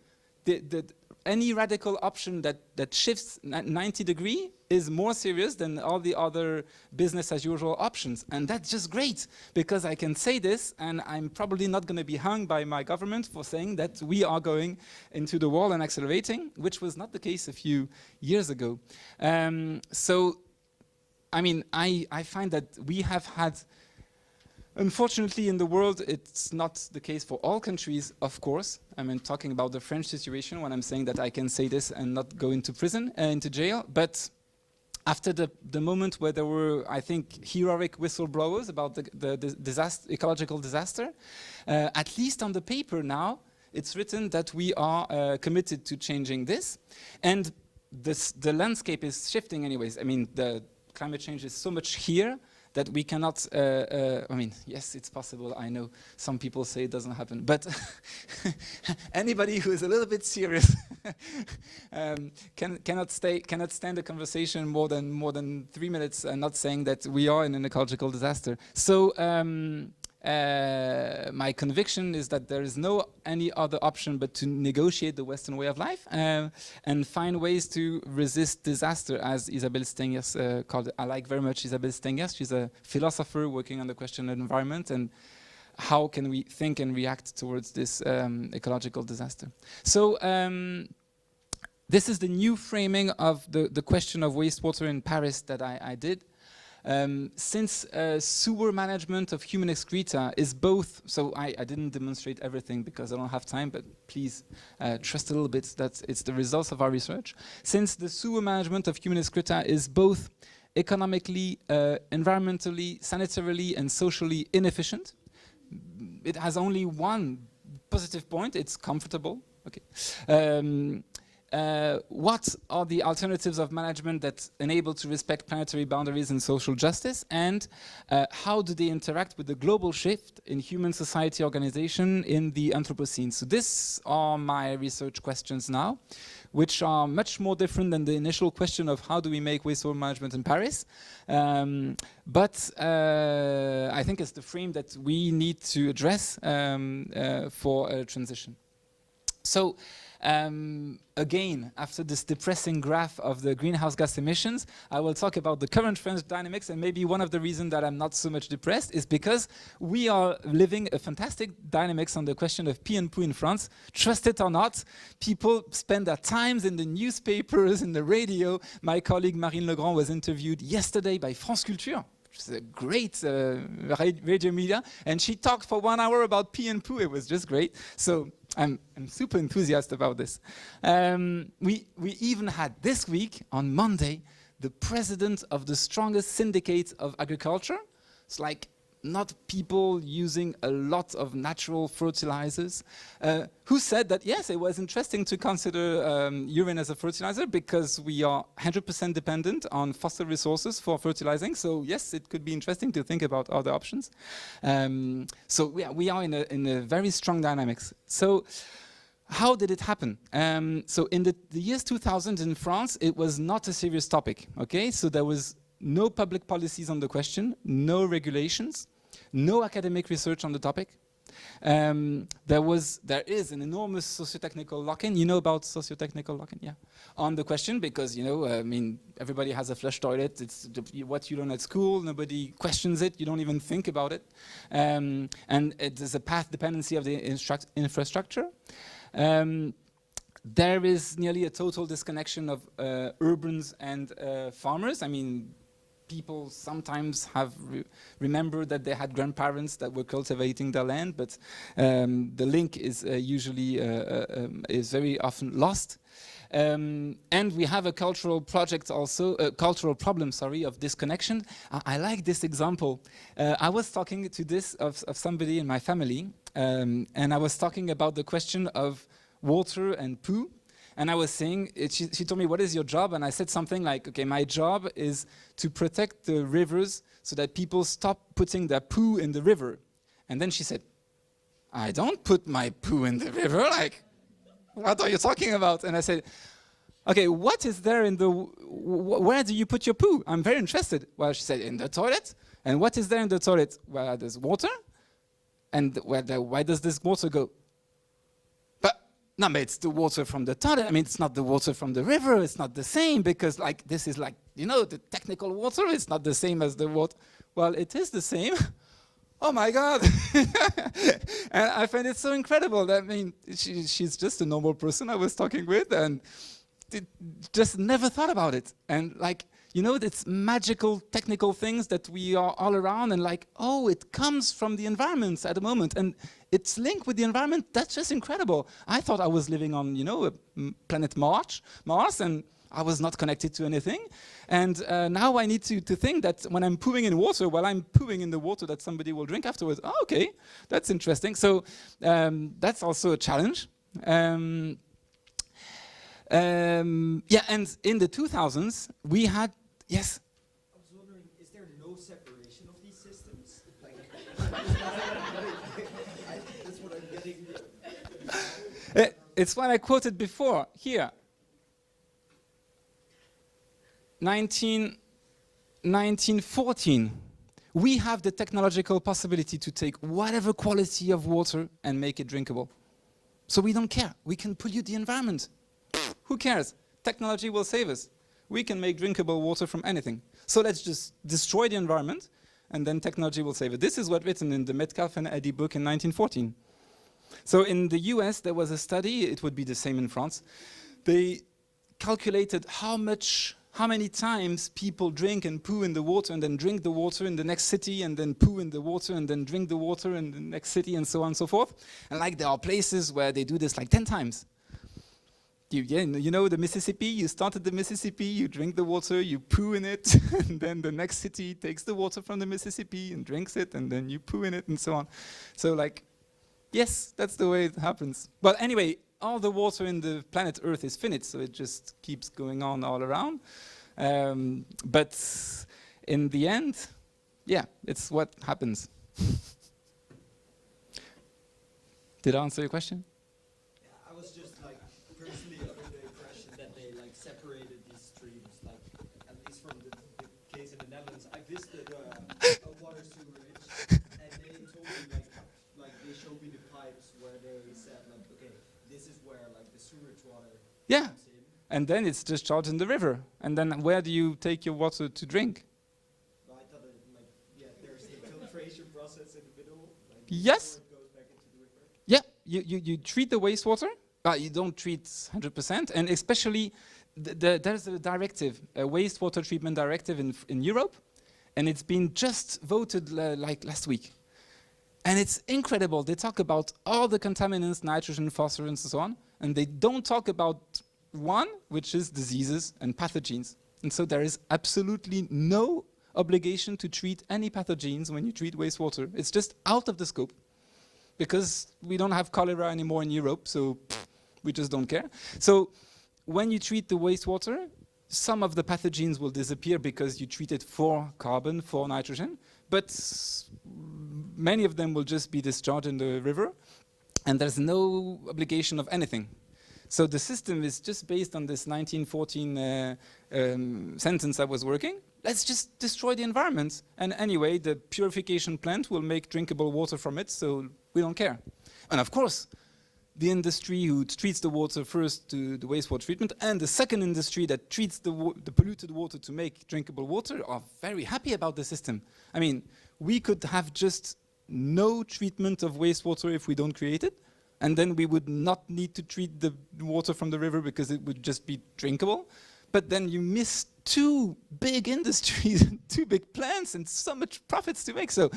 any radical option that shifts 90 degrees is more serious than all the other business as usual options. And that's just great, because I can say this and I'm probably not going to be hung by my government for saying that we are going into the wall and accelerating, which was not the case a few years ago. So, I mean, I find that we have had, unfortunately, in the world, it's not the case for all countries, of course. I mean, talking about the French situation when I'm saying that I can say this and not go into prison, into jail. But after the moment where there were, I think, heroic whistleblowers about the ecological disaster, at least on the paper now, it's written that we are committed to changing this. And the landscape is shifting anyways. I mean, the climate change is so much here that we cannot, I mean, yes, it's possible. I know some people say it doesn't happen, but anybody who is a little bit serious cannot stand a conversation more than 3 minutes and not saying that we are in an ecological disaster. So my conviction is that there is any other option but to negotiate the Western way of life and find ways to resist disaster, as Isabelle Stengers called it. I like very much Isabelle Stengers. She's a philosopher working on the question of environment and how can we think and react towards this ecological disaster. So this is the new framing of the question of wastewater in Paris that I did. Since sewer management of human excreta is both, so I didn't demonstrate everything because I don't have time, but please trust a little bit that it's the results of our research. Since the sewer management of human excreta is both economically, environmentally, sanitarily, and socially inefficient, it has only one positive point: it's comfortable. Okay. What are the alternatives of management that enable to respect planetary boundaries and social justice, and how do they interact with the global shift in human society organization in the Anthropocene? So these are my research questions now, which are much more different than the initial question of how do we make wastewater management in Paris. But I think it's the frame that we need to address for a transition. So again, after this depressing graph of the greenhouse gas emissions, I will talk about the current French dynamics, and maybe one of the reasons that I'm not so much depressed is because we are living a fantastic dynamics on the question of pee and poo in France. Trust it or not, people spend their times in the newspapers, in the radio. My colleague Marine Legrand was interviewed yesterday by France Culture, which is a great radio media, and she talked for 1 hour about pee and poo. It was just great. So I'm super enthusiastic about this. We even had this week, on Monday, the president of the strongest syndicate of agriculture. It's like not people using a lot of natural fertilizers, who said that yes, it was interesting to consider urine as a fertilizer because we are 100% dependent on fossil resources for fertilizing. So yes, it could be interesting to think about other options. So we are in a very strong dynamics. So how did it happen? So in the years 2000 in France, it was not a serious topic. Okay, so there was no public policies on the question, no regulations, no academic research on the topic. There is an enormous socio-technical lock-in. You know about socio-technical lock-in, yeah, on the question, because I mean, everybody has a flush toilet. It's what you learn at school. Nobody questions it. You don't even think about it. And there's a path dependency of the infrastructure. There is nearly a total disconnection of urbans and farmers. I mean, people sometimes have remembered that they had grandparents that were cultivating their land, but the link is usually is very often lost. And we have a cultural project also, a cultural problem, sorry, of disconnection. I like this example. I was talking to this of somebody in my family, and I was talking about the question of water and poo. And I was saying, she told me, what is your job? And I said something like, okay, my job is to protect the rivers so that people stop putting their poo in the river. And then she said, I don't put my poo in the river. Like, what are you talking about? And I said, okay, what is there in the, where do you put your poo? I'm very interested. Well, she said, in the toilet. And what is there in the toilet? Well, there's water. And why does this water go? No, but it's the water from the toilet. I mean, it's not the water from the river. It's not the same because, like, this is like, the technical water. It's not the same as the water. Well, it is the same. Oh my God! And I find it so incredible. I mean, she's just a normal person I was talking with, and just never thought about it. And like, it's magical technical things that we are all around, and like, oh, it comes from the environment at the moment, and it's linked with the environment. That's just incredible. I thought I was living on, planet Mars, and I was not connected to anything. And now I need to think that when I'm pooing in water, well, I'm pooing in the water that somebody will drink afterwards. Oh, okay, that's interesting. So that's also a challenge. Yeah, and in the 2000s, we had, yes? I was wondering, is there no separation of these systems? Like, that's what I'm getting. It's what I quoted before, here. 1914. We have the technological possibility to take whatever quality of water and make it drinkable. So we don't care. We can pollute the environment. Who cares? Technology will save us. We can make drinkable water from anything. So let's just destroy the environment, and then technology will save it. This is what's written in the Metcalfe and Eddy book in 1914. So in the US, there was a study, it would be the same in France. They calculated how how many times people drink and poo in the water and then drink the water in the next city and then poo in the water and then drink the water in the next city and so on and so forth. And like there are places where they do this like 10 times. You know the Mississippi, you start at the Mississippi, you drink the water, you poo in it, and then the next city takes the water from the Mississippi and drinks it, and then you poo in it, and so on. So like, yes, that's the way it happens. But anyway, all the water in the planet Earth is finite, so it just keeps going on all around. But in the end, yeah, it's what happens. Did I answer your question? Yeah, I was just like personally under the impression that they like separated these streams, like at least from the case in the Netherlands. I visited a water sewerage, and they told me like they showed me the pipes where they said like, okay, this is where like the sewage water Yeah. comes in. And then it's discharged in the river. And then where do you take your water to drink? Well, I thought that like yeah, there's the filtration process in the middle. Like, Yes. before it goes back into the river. Yeah, you treat the wastewater, but you don't treat 100%. And especially, there's a directive, a wastewater treatment directive in Europe, and it's been just voted like last week. And it's incredible. They talk about all the contaminants, nitrogen, phosphorus, and so on, and they don't talk about one, which is diseases and pathogens. And so there is absolutely no obligation to treat any pathogens when you treat wastewater. It's just out of the scope, because we don't have cholera anymore in Europe, so we just don't care. So when you treat the wastewater, some of the pathogens will disappear because you treat it for carbon, for nitrogen, but many of them will just be discharged in the river, and there's no obligation of anything. So the system is just based on this 1914 sentence I was working. Let's just destroy the environment. And anyway, the purification plant will make drinkable water from it, so we don't care. And of course, the industry who treats the water first to the wastewater treatment, and the second industry that treats the polluted water to make drinkable water are very happy about the system. I mean, we could have just no treatment of wastewater if we don't create it, and then we would not need to treat the water from the river because it would just be drinkable. But then you miss two big industries, two big plants, and so much profits to make. So,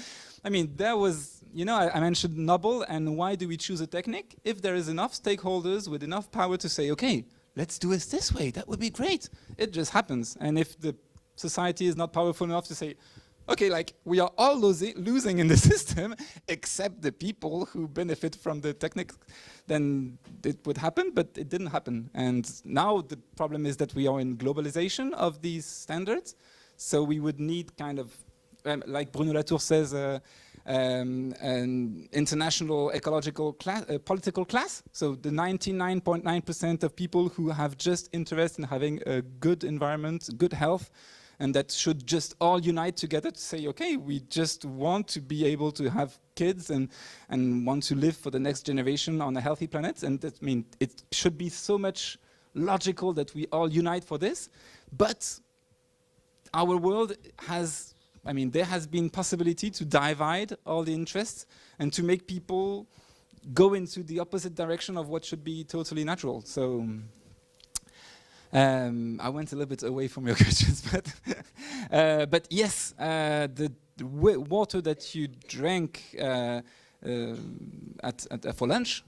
I mean, there was, you know, I mentioned Noble, and why do we choose a technique? If there is enough stakeholders with enough power to say, okay, let's do it this way, that would be great. It just happens. And if the society is not powerful enough to say, okay, like we are all losing in the system, except the people who benefit from the technique, then it would happen, but it didn't happen. And now the problem is that we are in globalization of these standards, so we would need kind of, like Bruno Latour says, an international ecological political class. So the 99.9% of people who have just interest in having a good environment, good health, and that should just all unite together to say, okay, we just want to be able to have kids and want to live for the next generation on a healthy planet. And that means it should be so much logical that we all unite for this. But our world has, I mean, there has been possibility to divide all the interests and to make people go into the opposite direction of what should be totally natural. So I went a little bit away from your questions, but yes, the water that you drank for lunch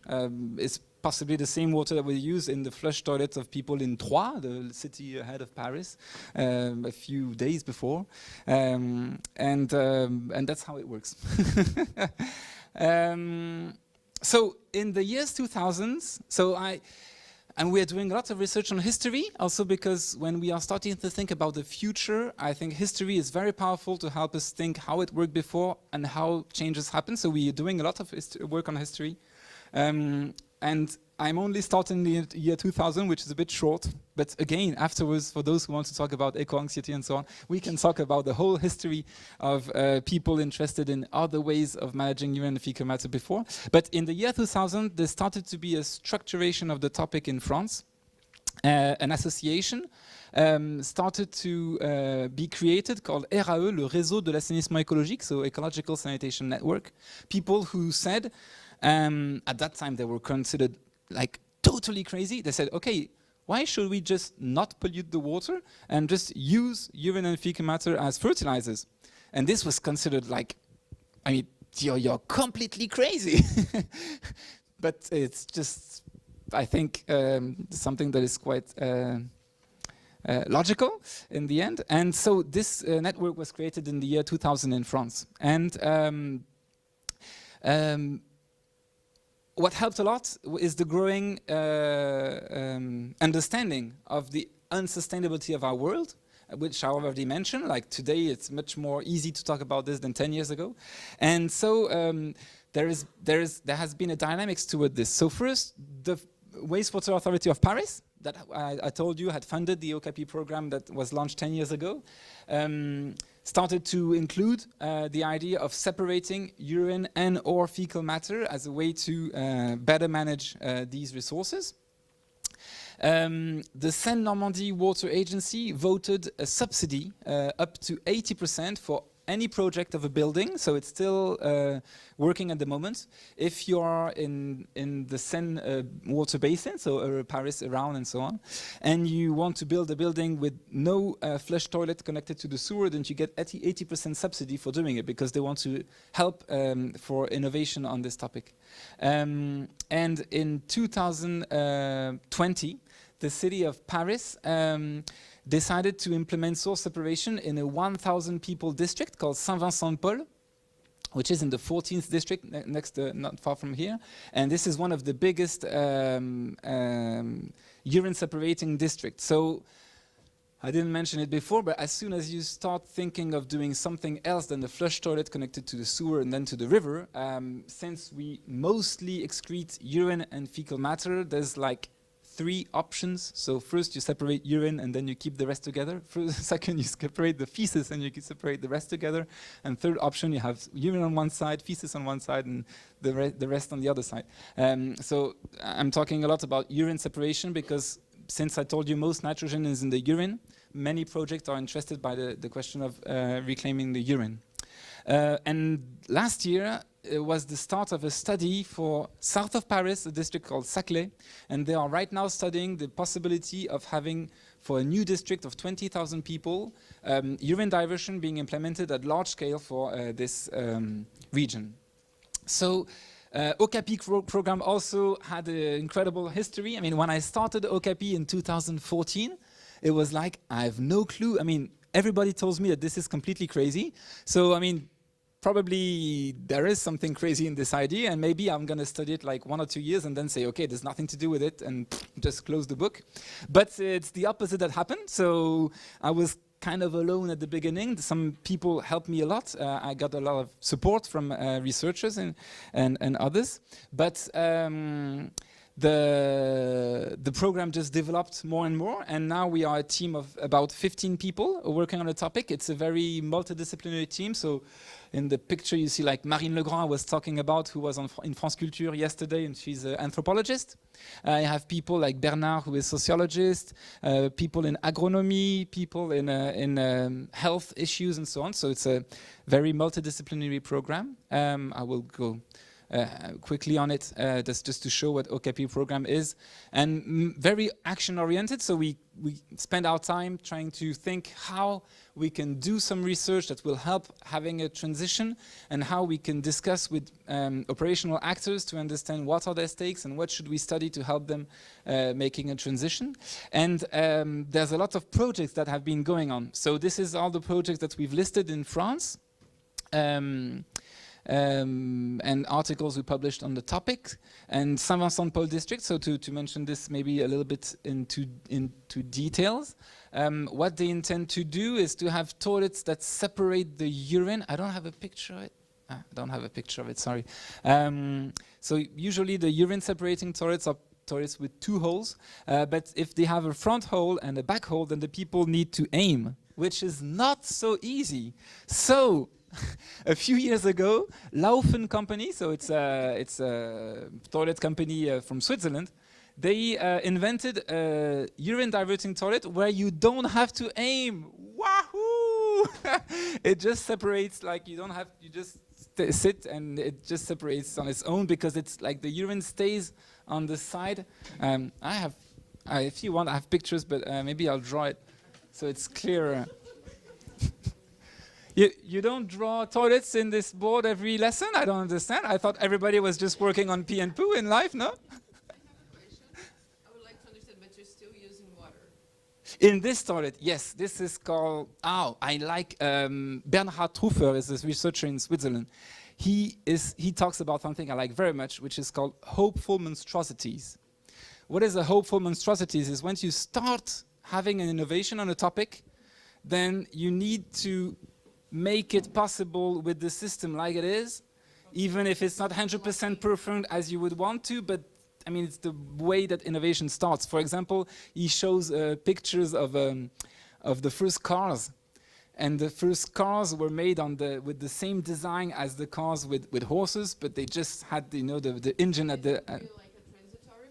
is possibly the same water that we use in the flush toilets of people in Troyes, the city ahead of Paris, a few days before, and that's how it works. So in the years 2000s, and we are doing a lot of research on history, also because when we are starting to think about the future, I think history is very powerful to help us think how it worked before and how changes happen. So we are doing a lot of work on history. And I'm only starting the year 2000, which is a bit short. But again, afterwards, for those who want to talk about eco-anxiety and so on, we can talk about the whole history of people interested in other ways of managing urine and fecal matter before. But in the year 2000, there started to be a structuration of the topic in France. An association started to be created called RAE, le Réseau de l'assainissement écologique, so Ecological Sanitation Network. People who said, at that time they were considered like totally crazy. They said, okay, why should we just not pollute the water and just use urine and fecal matter as fertilizers? And this was considered like, I mean, you're completely crazy. But it's just, I think, something that is quite logical in the end. And so this network was created in the year 2000 in France. And what helped a lot is the growing understanding of the unsustainability of our world, which I already mentioned. Like today, it's much more easy to talk about this than 10 years ago. And so there has been a dynamics toward this. So first, the Wastewater Authority of Paris, that I told you had funded the OCAPI program that was launched 10 years ago, started to include the idea of separating urine and or fecal matter as a way to better manage these resources. The Seine-Normandie Water Agency voted a subsidy up to 80% for any project of a building, so it's still working at the moment. If you are in the Seine water basin, so Paris around and so on, and you want to build a building with no flush toilet connected to the sewer, then you get 80% subsidy for doing it, because they want to help for innovation on this topic. And in 2020, the city of Paris decided to implement source separation in a 1,000 people district called Saint-Vincent-de-Paul, which is in the 14th district, not far from here. And this is one of the biggest urine separating districts. So I didn't mention it before, but as soon as you start thinking of doing something else than the flush toilet connected to the sewer and then to the river, since we mostly excrete urine and fecal matter, there's like 3 options. So first you separate urine and then you keep the rest together. Second, you separate the feces and you can separate the rest together. And third option, you have urine on one side, feces on one side, and the rest on the other side. So I'm talking a lot about urine separation because since I told you most nitrogen is in the urine, many projects are interested by the question of reclaiming the urine. And last year, it was the start of a study for south of Paris, a district called Saclay, and they are right now studying the possibility of having, for a new district of 20,000 people, urine diversion being implemented at large scale for this region. So OCAPI program also had an incredible history. I mean, when I started OCAPI in 2014, it was like, I have no clue. I mean, everybody tells me that this is completely crazy. So, I mean, probably there is something crazy in this idea, and maybe I'm going to study it like 1 or 2 years and then say, okay, there's nothing to do with it, and just close the book. But it's the opposite that happened. So I was kind of alone at the beginning. Some people helped me a lot. I got a lot of support from researchers and others. But the program just developed more and more, and now we are a team of about 15 people working on the topic. It's a very multidisciplinary team. So in the picture you see like Marine Legrand I was talking about, who was in France Culture yesterday, and she's an anthropologist. I have people like Bernard, who is sociologist, people in agronomy, people in health issues and so on. So it's a very multidisciplinary program. I will go quickly on it, just to show what OCAPI program is, and very action-oriented. So we spend our time trying to think how we can do some research that will help having a transition, and how we can discuss with operational actors to understand what are their stakes and what should we study to help them making a transition. And there's a lot of projects that have been going on. So this is all the projects that we've listed in France. And articles we published on the topic, and Saint-Vincent-de-Paul district. So to mention this maybe a little bit into details, what they intend to do is to have toilets that separate the urine. I don't have a picture of it. I don't have a picture of it, sorry. So usually the urine separating toilets are toilets with 2 holes, but if they have a front hole and a back hole, then the people need to aim, which is not so easy. So a few years ago, Laufen company, so it's a toilet company from Switzerland, they invented a urine diverting toilet where you don't have to aim. Wahoo! It just separates, like you don't have, you just sit and it just separates on its own, because it's like the urine stays on the side. I If you want, I have pictures, but maybe I'll draw it so it's clearer. You don't draw toilets in this board every lesson? I don't understand. I thought everybody was just working on pee and poo in life, no? I have a question. I would like to understand, but you're still using water. In this toilet, yes, this is called, I like Bernhard Trufer is this researcher in Switzerland. He talks about something I like very much, which is called hopeful monstrosities. What is a hopeful monstrosities is once you start having an innovation on a topic, then you need to make it possible with the system like it is, even if it's not 100% perfect as you would want to, but I mean, it's the way that innovation starts. For example, he shows pictures of the first cars, and the first cars were made with the same design as the cars with horses, but they just had the engine at the. Like a transitory?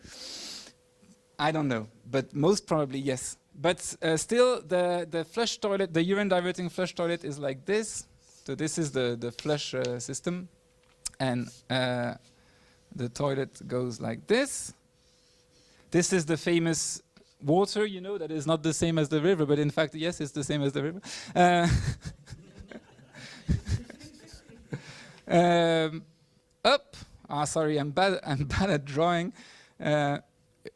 I don't know, but most probably yes. But still, the flush toilet, the urine diverting flush toilet, is like this. So this is the flush system, and the toilet goes like this. This is the famous water, that is not the same as the river, but in fact, yes, it's the same as the river. Up. Sorry, I'm bad at drawing.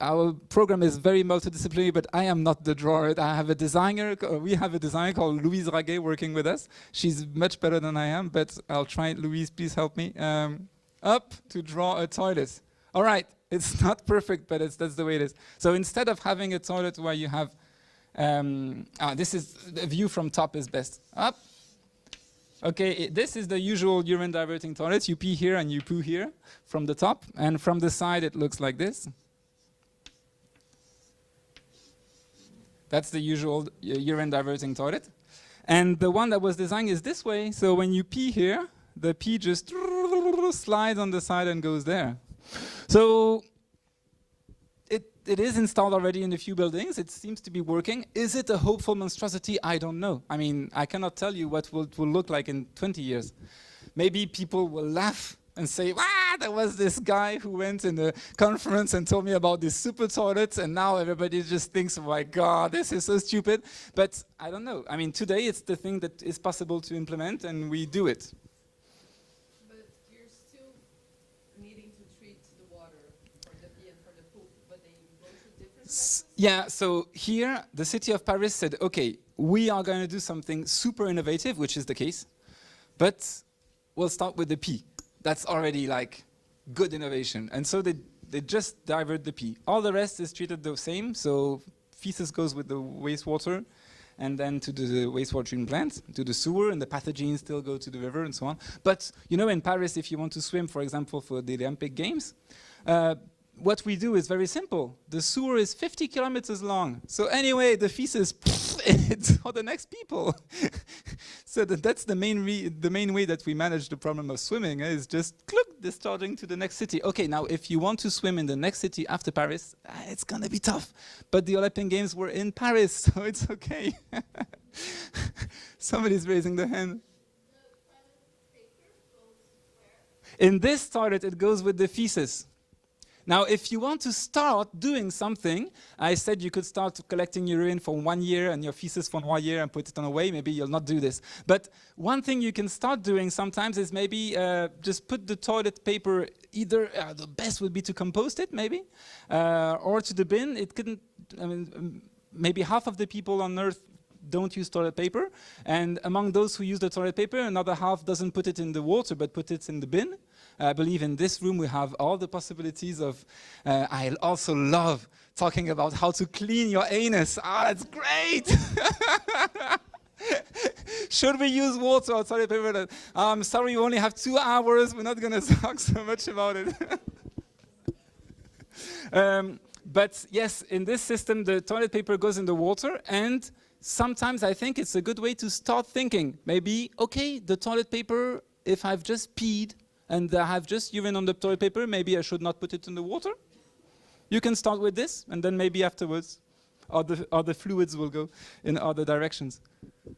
Our program is very multidisciplinary, but I am not the drawer. I have a designer. We have a designer called Louise Raguet working with us. She's much better than I am, but I'll try. Louise, please help me. Up to draw a toilet. All right, it's not perfect, but that's the way it is. So instead of having a toilet where you have, this is the view from top is best. Up. Okay, this is the usual urine diverting toilet. You pee here and you poo here from the top, and from the side it looks like this. That's the usual urine diverting toilet. And the one that was designed is this way. So when you pee here, the pee just slides on the side and goes there. So it is installed already in a few buildings. It seems to be working. Is it a hopeful monstrosity? I don't know. I mean, I cannot tell you what it will look like in 20 years. Maybe people will laugh and say, there was this guy who went in a conference and told me about these super toilets, and now everybody just thinks, oh my God, this is so stupid. But I don't know. I mean, today it's the thing that is possible to implement, and we do it. But you're still needing to treat the water for the pee and for the poop, but they go through different methods? Yeah, so here, the city of Paris said, okay, we are going to do something super innovative, which is the case, but we'll start with the pee. That's already like good innovation. And so they just divert the pee. All the rest is treated the same. So feces goes with the wastewater and then to the wastewater treatment plant, to the sewer, and the pathogens still go to the river and so on. But in Paris, if you want to swim, for example, for the Olympic Games, what we do is very simple. The sewer is 50 kilometers long. So anyway, the feces, it's for the next people. So that's the main way that we manage the problem of swimming is just discharging to the next city. Okay, now if you want to swim in the next city after Paris, it's gonna be tough. But the Olympic Games were in Paris, so it's okay. Somebody's raising their hand. In this toilet, it goes with the feces. Now, if you want to start doing something, I said you could start collecting urine for 1 year and your feces for 1 year and put it on away. Maybe you'll not do this. But one thing you can start doing sometimes is maybe just put the toilet paper either, the best would be to compost it maybe, or to the bin. It couldn't, maybe half of the people on Earth don't use toilet paper. And among those who use the toilet paper, another half doesn't put it in the water, but put it in the bin. I believe in this room we have all the possibilities of, I also love talking about how to clean your anus. That's great! Should we use water or toilet paper? I'm sorry, you only have 2 hours. We're not going to talk so much about it. But yes, in this system, the toilet paper goes in the water, and sometimes I think it's a good way to start thinking. Maybe, okay, the toilet paper, if I've just peed, and I have just urine on the toilet paper, maybe I should not put it in the water. You can start with this, and then maybe afterwards, other fluids will go in other directions. If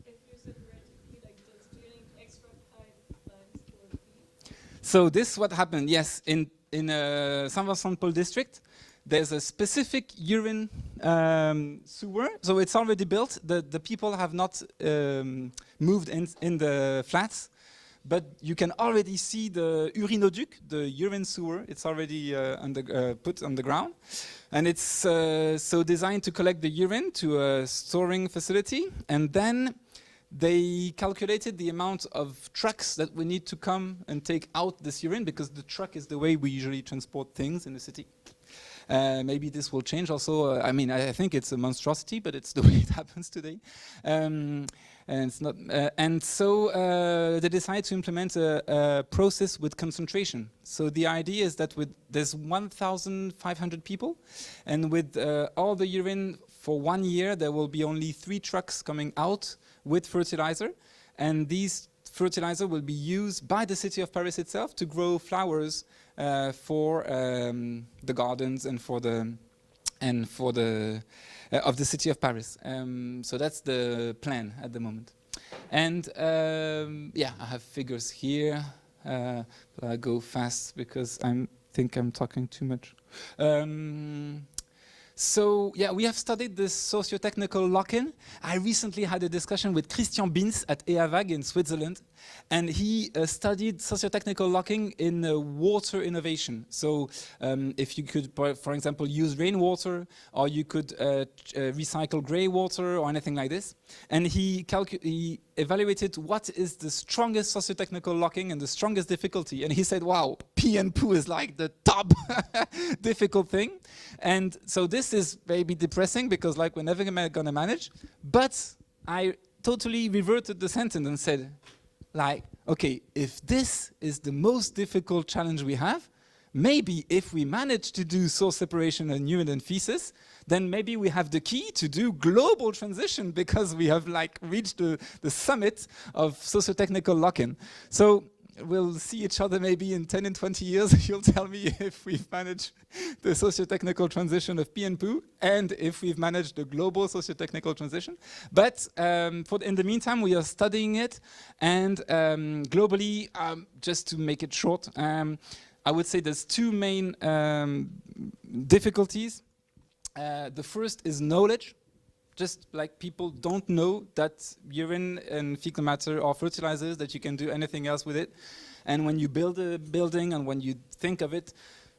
you separate the pee like this, do you need extra pipelines for the pee? So this is what happened, yes, in Saint-Vincent-Paul district, there's a specific urine sewer, so it's already built. The people have not moved in the flats, but you can already see the urinoduc, the urine sewer. It's already put on the ground, and it's so designed to collect the urine to a storing facility, and then they calculated the amount of trucks that we need to come and take out this urine, because the truck is the way we usually transport things in the city. Maybe this will change also. I mean, I think it's a monstrosity, but it's the way it happens today. And it's not. And so they decided to implement a process with concentration. So the idea is that there's 1,500 people, and with all the urine for 1 year, there will be only 3 trucks coming out with fertilizer, and these fertilizer will be used by the city of Paris itself to grow flowers for the gardens and for the of the city of Paris. So that's the plan at the moment. And yeah, I have figures here, but I go fast because I think I'm talking too much. So yeah, we have studied this socio-technical lock-in. I recently had a discussion with Christian Binz at EAVAG in Switzerland, and he studied socio-technical locking in water innovation. So if you could, for example, use rainwater, or you could recycle grey water or anything like this. And he evaluated what is the strongest socio-technical locking and the strongest difficulty. And he said, wow, pee and poo is like the top difficult thing. And so this is maybe depressing, because like we're never gonna manage. But I totally reverted the sentence and said, like, okay, if this is the most difficult challenge we have, maybe if we manage to do source separation and urine and feces, then maybe we have the key to do global transition, because we have like reached the summit of socio-technical lock-in. So we'll see each other maybe in 10 and 20 years. You'll tell me if we've managed the socio-technical transition of pee and poo, and if we've managed the global socio-technical transition. But in the meantime, we are studying it, and globally, just to make it short, I would say there's 2 main difficulties. The first is knowledge. Just like people don't know that urine and fecal matter are fertilizers, that you can do anything else with it. And when you build a building and when you think of it,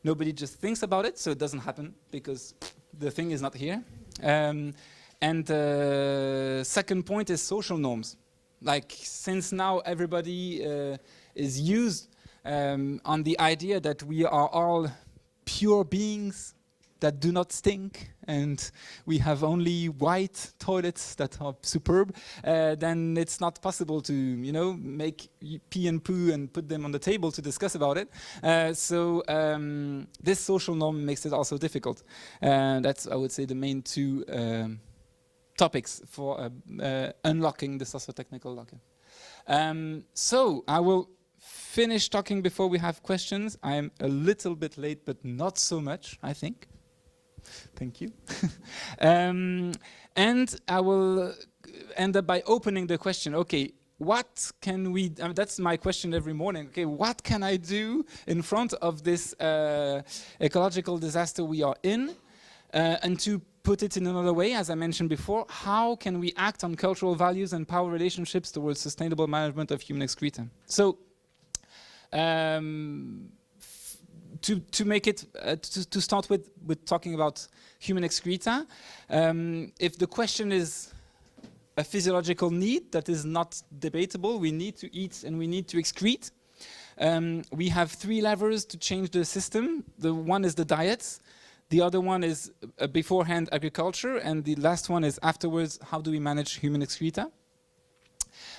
nobody just thinks about it, so it doesn't happen because the thing is not here. And the second point is social norms. Like, since now everybody is used on the idea that we are all pure beings that do not stink, and we have only white toilets that are superb, then it's not possible to, you know, make pee and poo and put them on the table to discuss about it. So this social norm makes it also difficult. That's, I would say, the main 2 topics for unlocking the socio-technical lock-in. So I will finish talking before we have questions. I'm a little bit late, but not so much, I think. Thank you. And I will end up by opening the question. Okay, what can we, that's my question every morning. Okay, what can I do in front of this ecological disaster we are in? And to put it in another way, as I mentioned before, how can we act on cultural values and power relationships towards sustainable management of human excreta? So, to make it, to start with talking about human excreta, if the question is a physiological need that is not debatable, we need to eat and we need to excrete. We have 3 levers to change the system. The one is the diets, the other one is beforehand agriculture, and the last one is afterwards, how do we manage human excreta?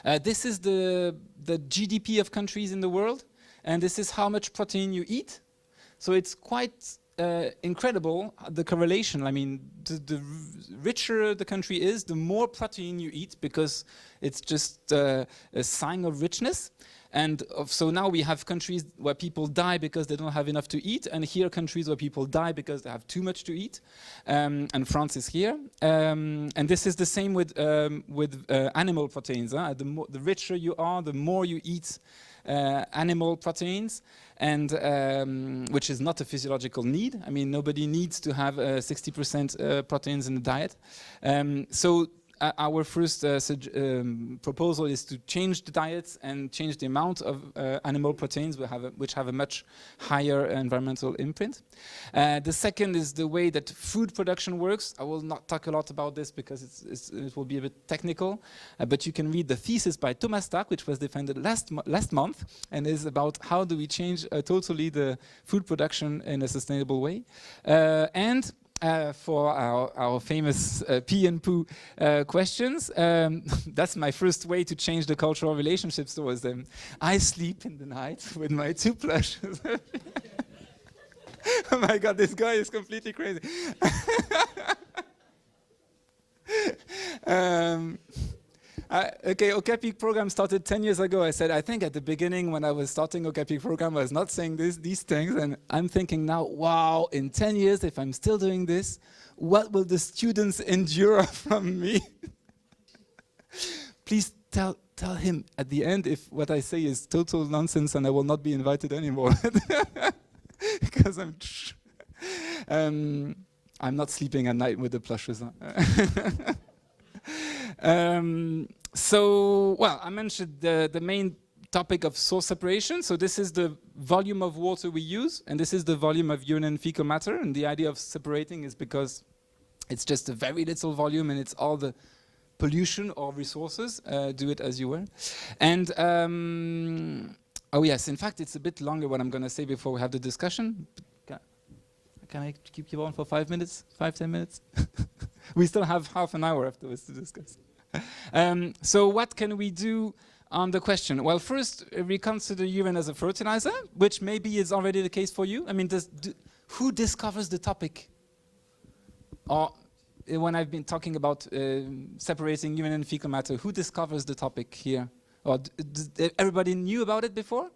This is the GDP of countries in the world, and this is how much protein you eat. So it's quite incredible, the correlation. I mean, the richer the country is, the more protein you eat, because it's just a sign of richness. And so now we have countries where people die because they don't have enough to eat, and here countries where people die because they have too much to eat. And France is here. And this is the same with animal proteins. The richer you are, the more you eat animal proteins, and which is not a physiological need. I mean, nobody needs to have 60% proteins in the diet. So our first proposal is to change the diets and change the amount of animal proteins which have a much higher environmental imprint. The second is the way that food production works. I will not talk a lot about this because it will be a bit technical, but you can read the thesis by Thomas Stark, which was defended last month, and is about how do we change totally the food production in a sustainable way. For our famous pee and poo questions, that's my first way to change the cultural relationships towards them. I sleep in the night with my 2 plushes. Oh my God, this guy is completely crazy. Okay, OCAPI program started 10 years ago. I said, I think at the beginning when I was starting OCAPI program, I was not saying these things. And I'm thinking now, wow, in 10 years, if I'm still doing this, what will the students endure from me? Please tell him at the end if what I say is total nonsense and I will not be invited anymore. Because I'm not sleeping at night with the plushes. So, well, I mentioned the main topic of source separation. So this is the volume of water we use, and this is the volume of urine and fecal matter. And the idea of separating is because it's just a very little volume and it's all the pollution or resources. Do it as you will. And, oh yes, in fact, it's a bit longer what I'm going to say before we have the discussion. Can I keep you on for 5 minutes, 10 minutes? We still have half an hour afterwards to discuss. So what can we do on the question? Well, first, we consider urine as a fertilizer, which maybe is already the case for you. I mean, who discovers the topic? Or when I've been talking about separating urine and fecal matter, who discovers the topic here? Or everybody knew about it before?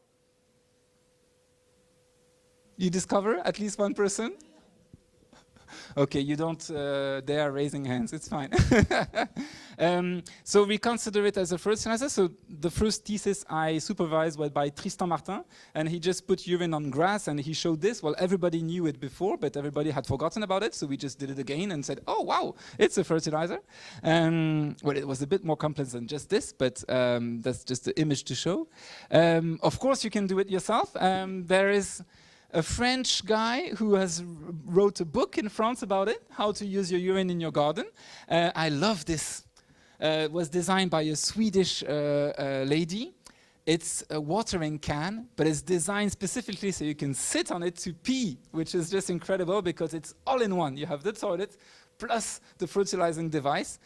You discover at least one person? Okay, you don't dare raising hands, it's fine. So we consider it as a fertilizer. So the first thesis I supervised was by Tristan Martin, and he just put urine on grass and he showed this. Well, everybody knew it before, but everybody had forgotten about it, so we just did it again and said, oh wow, it's a fertilizer. Well, it was a bit more complex than just this, but that's just the image to show. Of course, you can do it yourself. There is a French guy who has wrote a book in France about it, how to use your urine in your garden. I love this. It was designed by a Swedish lady. It's a watering can, but it's designed specifically so you can sit on it to pee, which is just incredible because it's all in one. You have the toilet plus the fertilizing device.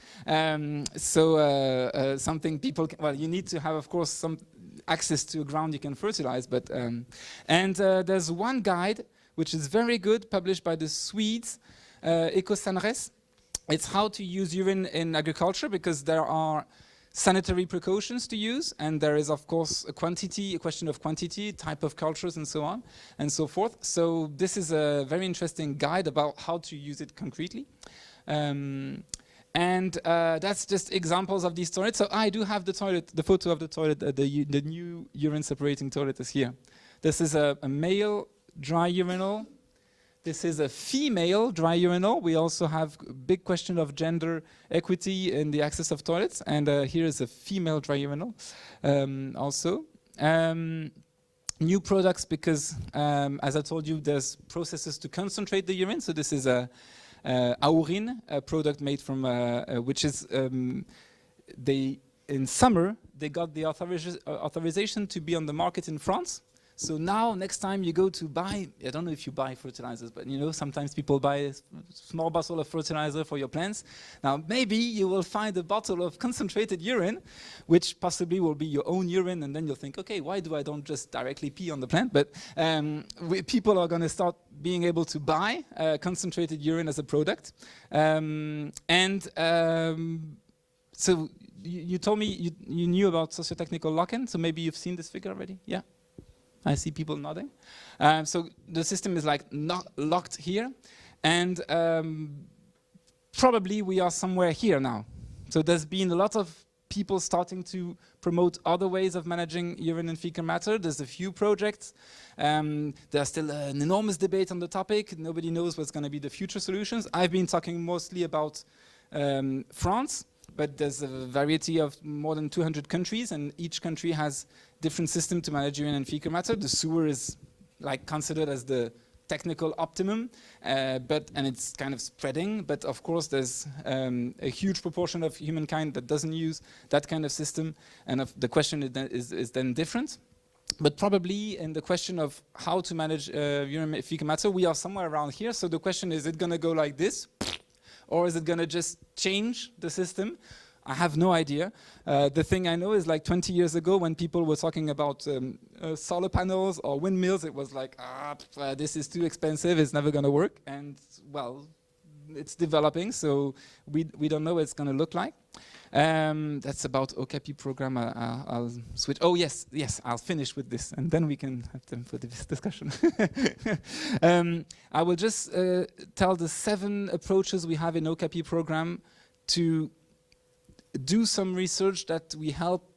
Something people can, well, you need to have, of course, some access to a ground you can fertilize, but there's one guide which is very good, published by the Swedes, Ecole. It's how to use urine in agriculture, because there are sanitary precautions to use, and there is of course a question of quantity, type of cultures and so on and so forth. So this is a very interesting guide about how to use it concretely. That's just examples of these toilets. So I do have the toilet, the photo of the toilet, the new urine separating toilet is here. This is a male dry urinal. This is a female dry urinal. We also have a big question of gender equity in the access of toilets. And here is a female dry urinal also. New products because, as I told you, there's processes to concentrate the urine. So this is a Aurine, a product made from, which is, in summer, they got the authorization to be on the market in France. So now, next time you go to buy, I don't know if you buy fertilizers, but you know, sometimes people buy a small bottle of fertilizer for your plants. Now, maybe you will find a bottle of concentrated urine, which possibly will be your own urine, and then you'll think, okay, why do I don't just directly pee on the plant? But people are going to start being able to buy concentrated urine as a product. So you told me you knew about socio-technical lock-in, so maybe you've seen this figure already? Yeah? I see people nodding. So the system is like not locked here, and probably we are somewhere here now. So there's been a lot of people starting to promote other ways of managing urine and fecal matter. There's a few projects. There's still an enormous debate on the topic. Nobody knows what's going to be the future solutions. I've been talking mostly about France, but there's a variety of more than 200 countries, and each country has different systems to manage urine and fecal matter. The sewer is like considered as the technical optimum, and it's kind of spreading, but of course there's a huge proportion of humankind that doesn't use that kind of system, and the question is then different. But probably in the question of how to manage urine and fecal matter, we are somewhere around here. So the question is it going to go like this, or is it going to just change the system? I have no idea. The thing I know is like 20 years ago when people were talking about solar panels or windmills, it was like, this is too expensive, it's never going to work. And well, it's developing, so we don't know what it's going to look like. That's about OCAPI program. I'll switch. Oh yes, I'll finish with this, and then we can have time for this discussion. I will just tell the 7 approaches we have in OCAPI program to do some research that we hope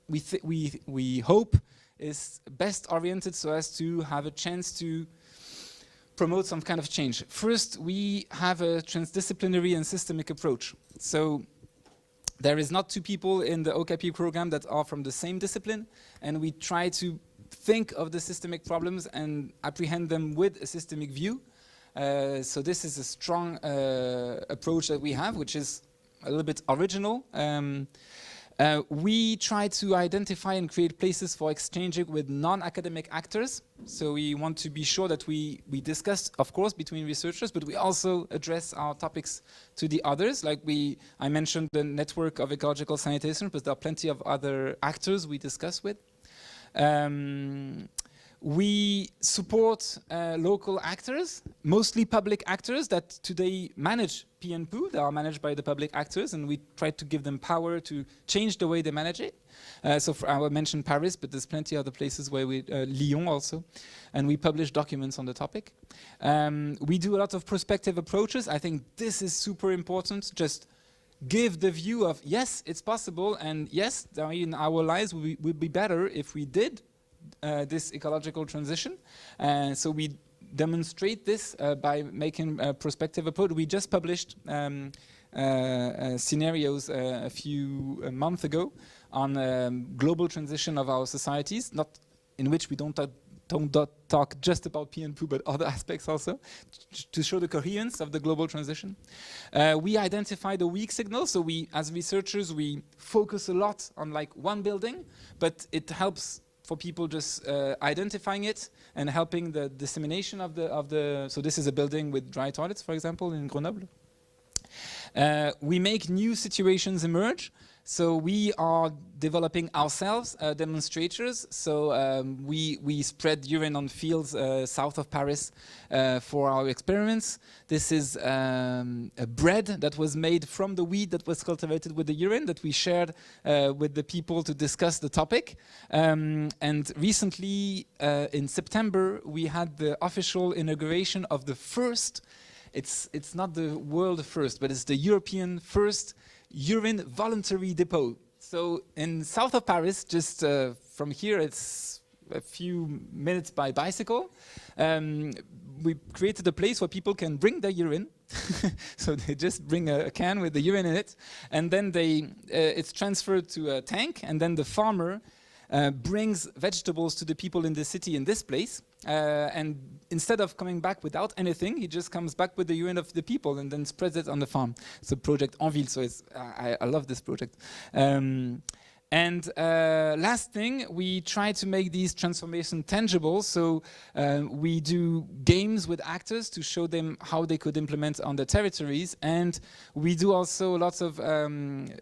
is best oriented so as to have a chance to promote some kind of change. First, we have a transdisciplinary and systemic approach. So there is not 2 people in the OCAPI program that are from the same discipline, and we try to think of the systemic problems and apprehend them with a systemic view. So this is a strong approach that we have, which is a little bit original. We try to identify and create places for exchanging with non-academic actors. So we want to be sure that we discuss, of course, between researchers, but we also address our topics to the others. Like I mentioned the network of ecological sanitation, but there are plenty of other actors we discuss with. We support local actors, mostly public actors that today manage pee and poo. They are managed by the public actors, and we try to give them power to change the way they manage it. So I will mention Paris, but there's plenty other places where Lyon also, and we publish documents on the topic. We do a lot of prospective approaches. I think this is super important. Just give the view of, yes, it's possible, and yes, in our lives would be better if we did this ecological transition. So we demonstrate this by making a prospective approach. We just published scenarios a few months ago on global transition of our societies, not in which we don't talk just about pee and poo, but other aspects also, to show the coherence of the global transition. We identify the weak signals, so as researchers, we focus a lot on like one building, but it helps for people just identifying it and helping the dissemination of the. So this is a building with dry toilets, for example, in Grenoble. We make new situations emerge. So we are developing ourselves demonstrators. So we spread urine on fields south of Paris for our experiments. This is a bread that was made from the wheat that was cultivated with the urine that we shared with the people to discuss the topic. And recently, in September, we had the official inauguration of the first, it's not the world first, but it's the European first urine voluntary depot. So in south of Paris, just from here, it's a few minutes by bicycle. We created a place where people can bring their urine. So they just bring a can with the urine in it, and then it's transferred to a tank, and then the farmer brings vegetables to the people in the city in this place. And instead of coming back without anything, he just comes back with the urine of the people and then spreads it on the farm. It's a project en ville, so I love this project. Last thing, we try to make these transformations tangible. So we do games with actors to show them how they could implement on their territories. And we do also lots of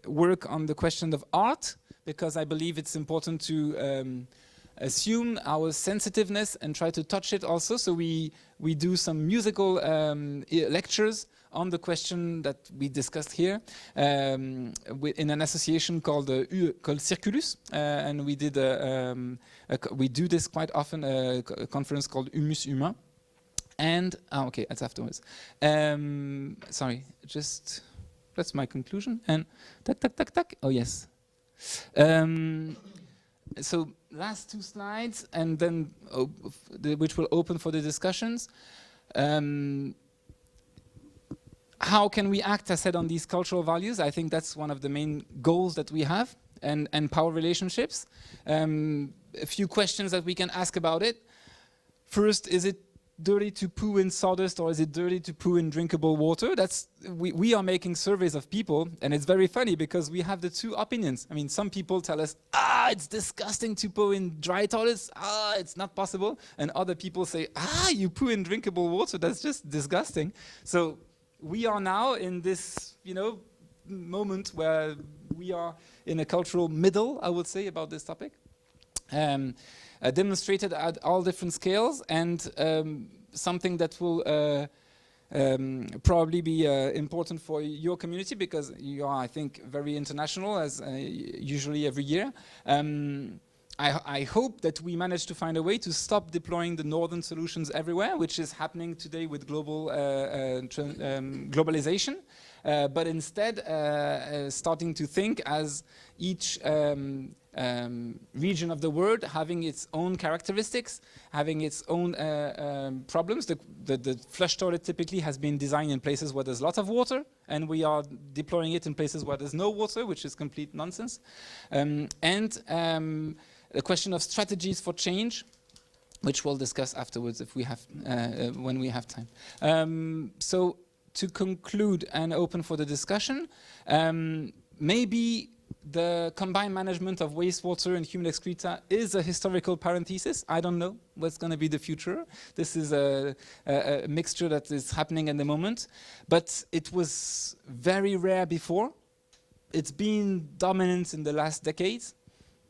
work on the question of art, because I believe it's important to assume our sensitiveness and try to touch it also. So we do some musical lectures on the question that we discussed here in an association called Ecole Circulus, and we did we do this quite often, a conference called Humus Humain. And okay, that's afterwards. Sorry, just that's my conclusion. And tac tac tac tac. Oh yes. So last two slides, and then which will open for the discussions. How can we act, as said, on these cultural values? I think that's one of the main goals that we have, and power relationships. A few questions that we can ask about it. First, is it dirty to poo in sawdust, or is it dirty to poo in drinkable water? We are making surveys of people, and it's very funny because we have the two opinions. I mean, some people tell us, it's disgusting to poo in dry toilets, it's not possible. And other people say, you poo in drinkable water, that's just disgusting. So we are now in this, moment where we are in a cultural middle, I would say, about this topic. Demonstrated at all different scales, and something that will probably be important for your community, because you are, I think, very international, as usually every year. I hope that we manage to find a way to stop deploying the northern solutions everywhere, which is happening today with globalization, but instead starting to think as each region of the world having its own characteristics, having its own problems. The flush toilet typically has been designed in places where there's a lot of water, and we are deploying it in places where there's no water, which is complete nonsense. The question of strategies for change, which we'll discuss afterwards if we have, when we have time. So to conclude and open for the discussion, maybe the combined management of wastewater and human excreta is a historical parenthesis. I don't know what's going to be the future. This is a mixture that is happening at the moment, but it was very rare before. It's been dominant in the last decades,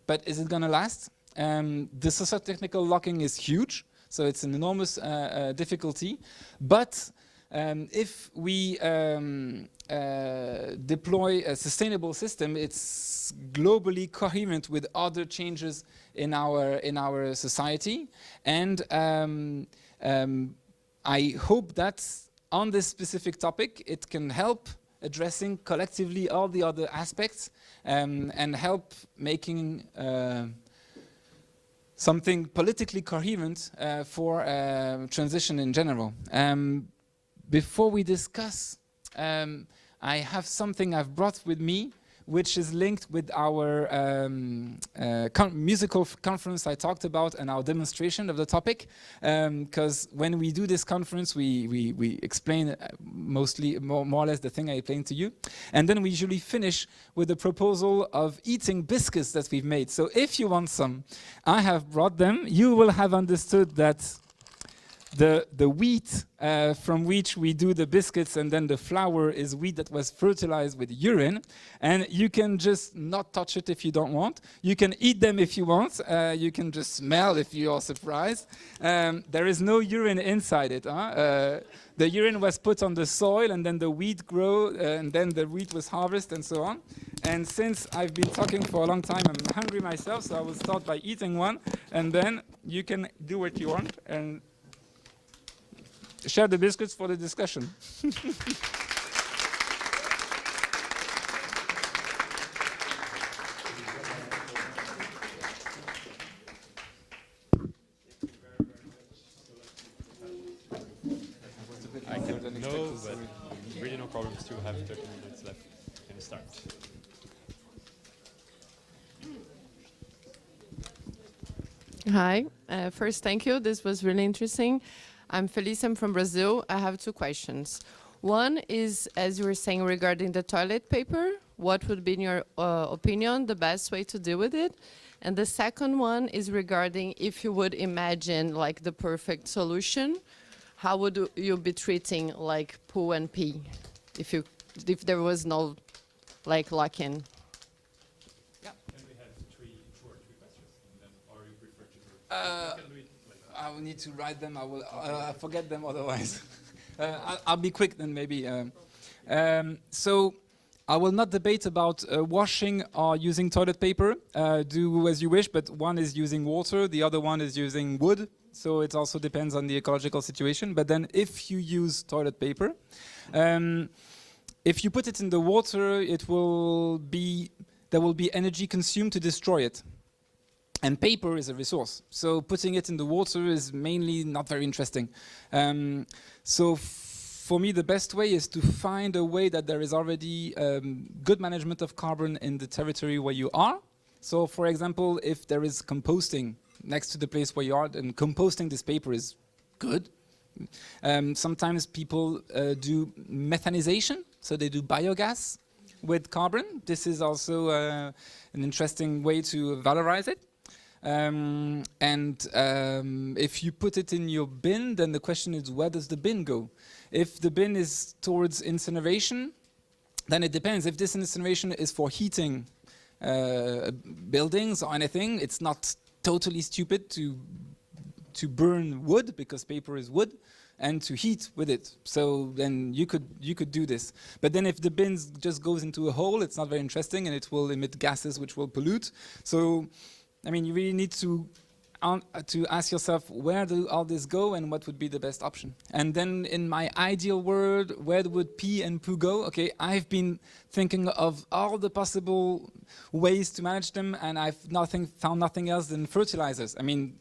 but is it going to last? The socio-technical locking is huge, so it's an enormous difficulty, but if we deploy a sustainable system, it's globally coherent with other changes in our society, and I hope that on this specific topic it can help addressing collectively all the other aspects, and help making something politically coherent for transition in general. Before we discuss, I have something I've brought with me, which is linked with our musical conference I talked about and our demonstration of the topic. Because when we do this conference, we explain mostly, more or less, the thing I explained to you. And then we usually finish with the proposal of eating biscuits that we've made. So if you want some, I have brought them. You will have understood that the wheat from which we do the biscuits, and then the flour is wheat that was fertilized with urine, and you can just not touch it if you don't want. You can eat them if you want. You can just smell if you are surprised. There is no urine inside it. The urine was put on the soil, and then the wheat grew, and then the wheat was harvested, and so on. And since I've been talking for a long time, I'm hungry myself, so I will start by eating one, and then you can do what you want and share the biscuits for the discussion. I can no, but really no problems to have 30 minutes left. Can you start? Hi. First, thank you. This was really interesting. I'm Felice. I'm from Brazil. I have two questions. One is, as you were saying, regarding the toilet paper. What would be, in your opinion, the best way to deal with it? And the second one is regarding if you would imagine like the perfect solution, how would you be treating like poo and pee if there was no like lock-in? Can we have three questions, and then, or you prefer to do it like I will need to write them. I will forget them otherwise. I'll be quick then, maybe. So I will not debate about washing or using toilet paper. Do as you wish, but one is using water, the other one is using wood. So it also depends on the ecological situation. But then if you use toilet paper, if you put it in the water, it will be there will be energy consumed to destroy it. And paper is a resource, so putting it in the water is mainly not very interesting. So for me, the best way is to find a way that there is already good management of carbon in the territory where you are. So for example, if there is composting next to the place where you are, then composting this paper is good. Sometimes people do methanization, so they do biogas with carbon. This is also an interesting way to valorize it. If you put it in your bin, then the question is, where does the bin go? If the bin is towards incineration, then it depends. If this incineration is for heating buildings or anything, it's not totally stupid to burn wood, because paper is wood, and to heat with it. So then you could do this. But then if the bin just goes into a hole, it's not very interesting, and it will emit gases which will pollute. So I mean, you really need to ask yourself, where do all this go and what would be the best option? And then in my ideal world, where would pee and poo go? Okay, I've been thinking of all the possible ways to manage them, and I've found nothing else than fertilizers. I mean,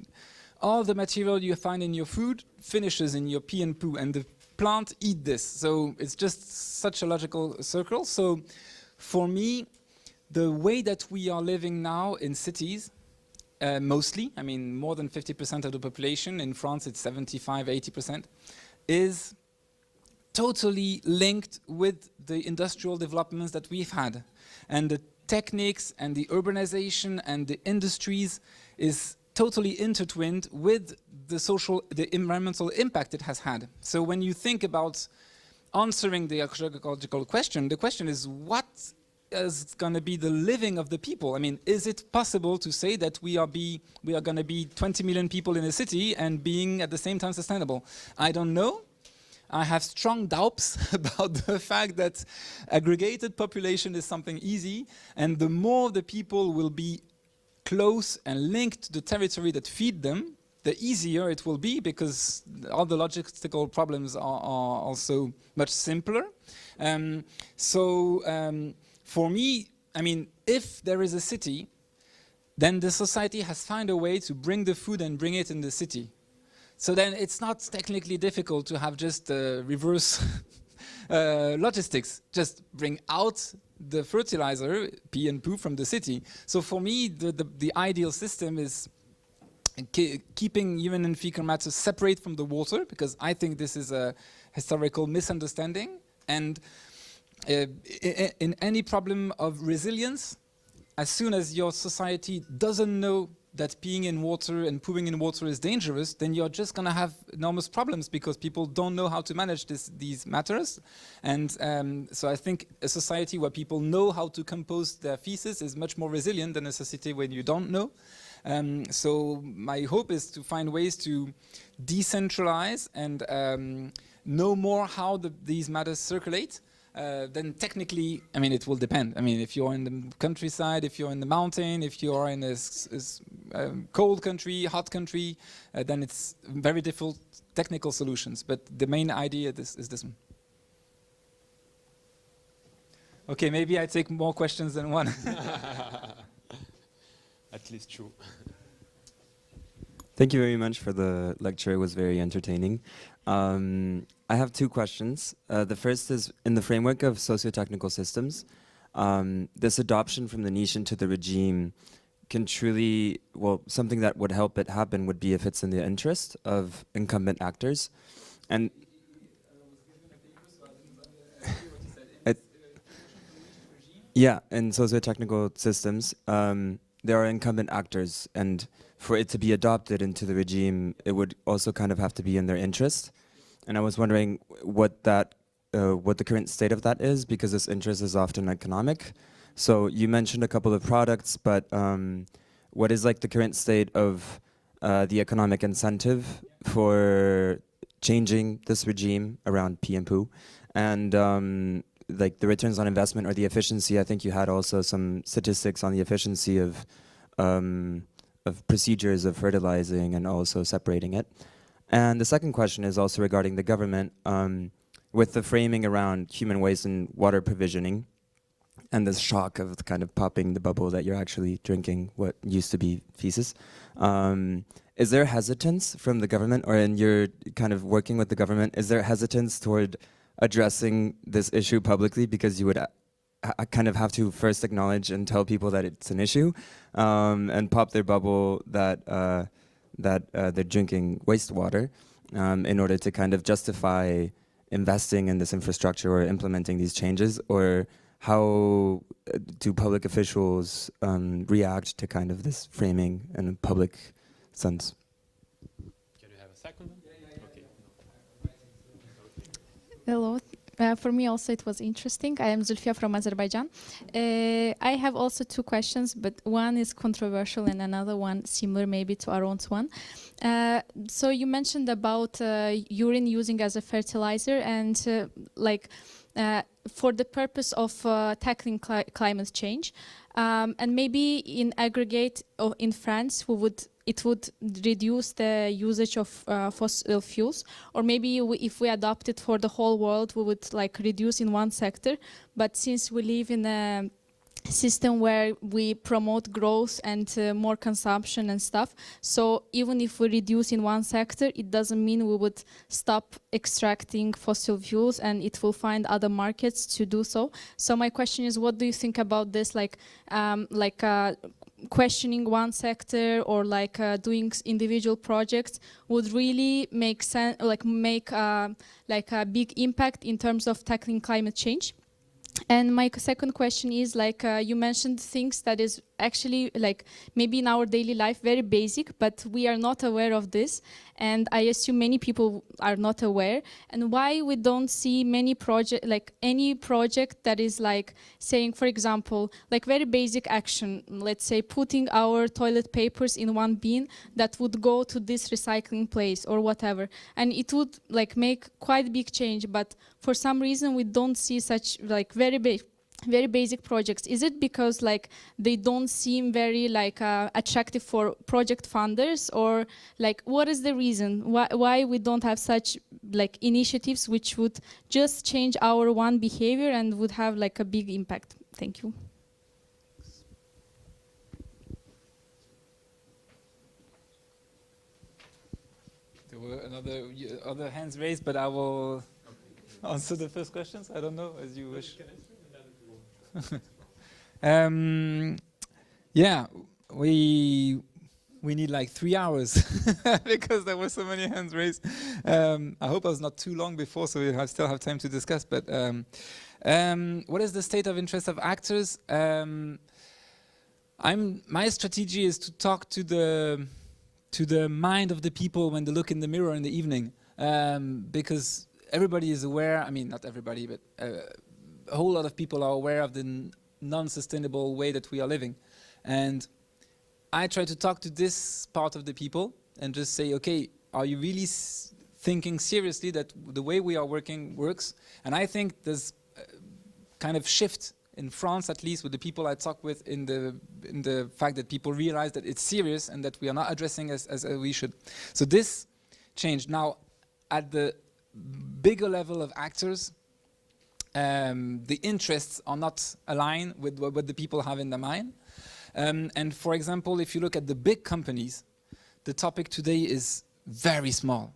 all the material you find in your food finishes in your pee and poo, and the plant eat this. So it's just such a logical circle. So for me, the way that we are living now in cities, mostly, I mean, more than 50% of the population, in France it's 75, 80%, is totally linked with the industrial developments that we've had. And the techniques and the urbanization and the industries is totally intertwined with the environmental impact it has had. So when you think about answering the ecological question, the question is, what is going to be the living of the people? I mean, is it possible to say that we are going to be 20 million people in a city and being at the same time sustainable? I don't know. I have strong doubts about the fact that aggregated population is something easy, and the more the people will be close and linked to the territory that feed them, the easier it will be, because all the logistical problems are also much simpler. For me, I mean, if there is a city, then the society has found a way to bring the food and bring it in the city. So then it's not technically difficult to have just reverse logistics. Just bring out the fertilizer, pee and poo, from the city. So for me, the ideal system is keeping human and fecal matter separate from the water, because I think this is a historical misunderstanding. And in any problem of resilience, as soon as your society doesn't know that peeing in water and pooing in water is dangerous, then you're just going to have enormous problems, because people don't know how to manage these matters. And so I think a society where people know how to compose their feces is much more resilient than a society when you don't know. So my hope is to find ways to decentralize and know more how these matters circulate. Then technically, I mean, it will depend. I mean, if you're in the countryside, if you're in the mountain, if you are in a cold country, hot country, then it's very difficult technical solutions. But the main idea is this one. Okay, maybe I take more questions than one. At least two. Thank you very much for the lecture. It was very entertaining. I have two questions. The first is, in the framework of socio-technical systems, this adoption from the niche into the regime can truly, well, something that would help it happen would be if it's in the interest of incumbent actors. And yeah, in socio-technical systems, there are incumbent actors, and for it to be adopted into the regime, it would also kind of have to be in their interest. And I was wondering what the current state of that is, because this interest is often economic. So you mentioned a couple of products, but what is like the current state of the economic incentive for changing this regime around pee and poo, and like the returns on investment or the efficiency? I think you had also some statistics on the efficiency of procedures of fertilizing and also separating it. And the second question is also regarding the government, with the framing around human waste and water provisioning. and this shock of kind of popping the bubble that you're actually drinking what used to be feces. Is there hesitance from the government, or in your kind of working with the government, is there hesitance toward addressing this issue publicly, because you would kind of have to first acknowledge and tell people that it's an issue, and pop their bubble that they're drinking wastewater, in order to kind of justify investing in this infrastructure or implementing these changes? Or how do public officials react to kind of this framing in a public sense? Can you have a second one? Okay. Hello. For me also it was interesting. I am Zulfia from Azerbaijan. I have also two questions, but one is controversial and another one similar maybe to Aaron's one. So you mentioned about urine using as a fertilizer and for the purpose of tackling climate change. And maybe in aggregate in France, it would reduce the usage of fossil fuels, or maybe if we adopt it for the whole world, we would like reduce in one sector. But since we live in a system where we promote growth and more consumption and stuff, so even if we reduce in one sector, it doesn't mean we would stop extracting fossil fuels, and it will find other markets to do so. So my question is, what do you think about this, questioning one sector, or doing individual projects would really make sense, make a big impact in terms of tackling climate change? And my second question is, you mentioned things that is actually maybe in our daily life very basic, but we are not aware of this, and I assume many people are not aware. And why we don't see many any project that is saying, for example, very basic action, let's say putting our toilet papers in one bin that would go to this recycling place or whatever, and it would make quite big change, but for some reason we don't see such very basic projects. Is it because they don't seem very attractive for project funders, or what is the reason why we don't have such initiatives which would just change our one behavior and would have a big impact? Thank you. There were other hands raised, but I will answer the first questions. I don't know, as you wish. Yeah, we need 3 hours because there were so many hands raised. I hope I was not too long before, so we still have time to discuss. But what is the state of interest of actors? My strategy is to talk to the mind of the people when they look in the mirror in the evening, because everybody is aware. I mean, not everybody, but a whole lot of people are aware of the non-sustainable way that we are living. And I try to talk to this part of the people and just say, okay, are you really thinking seriously that the way we are working works? And I think there's a kind of shift in France, at least with the people I talk with, in the fact that people realize that it's serious and that we are not addressing as we should. So this changed. Now, at the bigger level of actors, the interests are not aligned with what the people have in their mind. And for example, if you look at the big companies, the topic today is very small.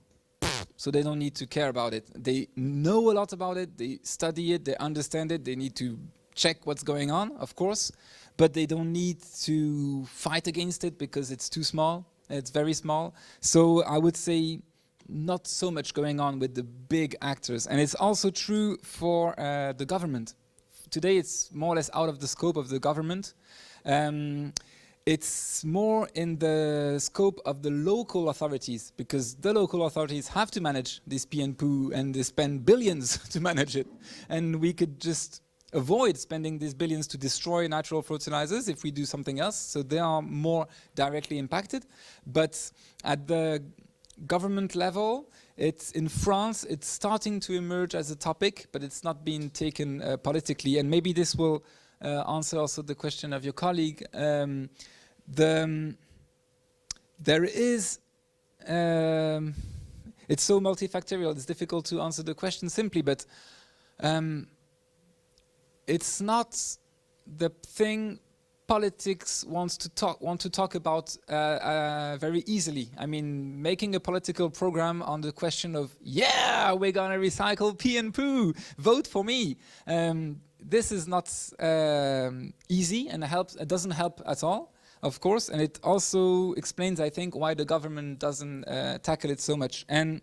So they don't need to care about it. They know a lot about it, they study it, they understand it, they need to check what's going on, of course, but they don't need to fight against it because it's too small, it's very small. So I would say not so much going on with the big actors. And it's also true for the government. Today it's more or less out of the scope of the government. It's more in the scope of the local authorities, because the local authorities have to manage this pee and poo, and they spend billions to manage it. And we could just avoid spending these billions to destroy natural fertilizers if we do something else. So they are more directly impacted. But at the government level, it's in France, it's starting to emerge as a topic, but it's not being taken politically. And maybe this will answer also the question of your colleague. There is, it's so multifactorial, it's difficult to answer the question simply, but it's not the thing politics want to talk about very easily. I mean, making a political program on the question of, yeah, we're gonna recycle pee and poo, vote for me. This is not easy, and it doesn't help at all, of course, and it also explains, I think, why the government doesn't tackle it so much. And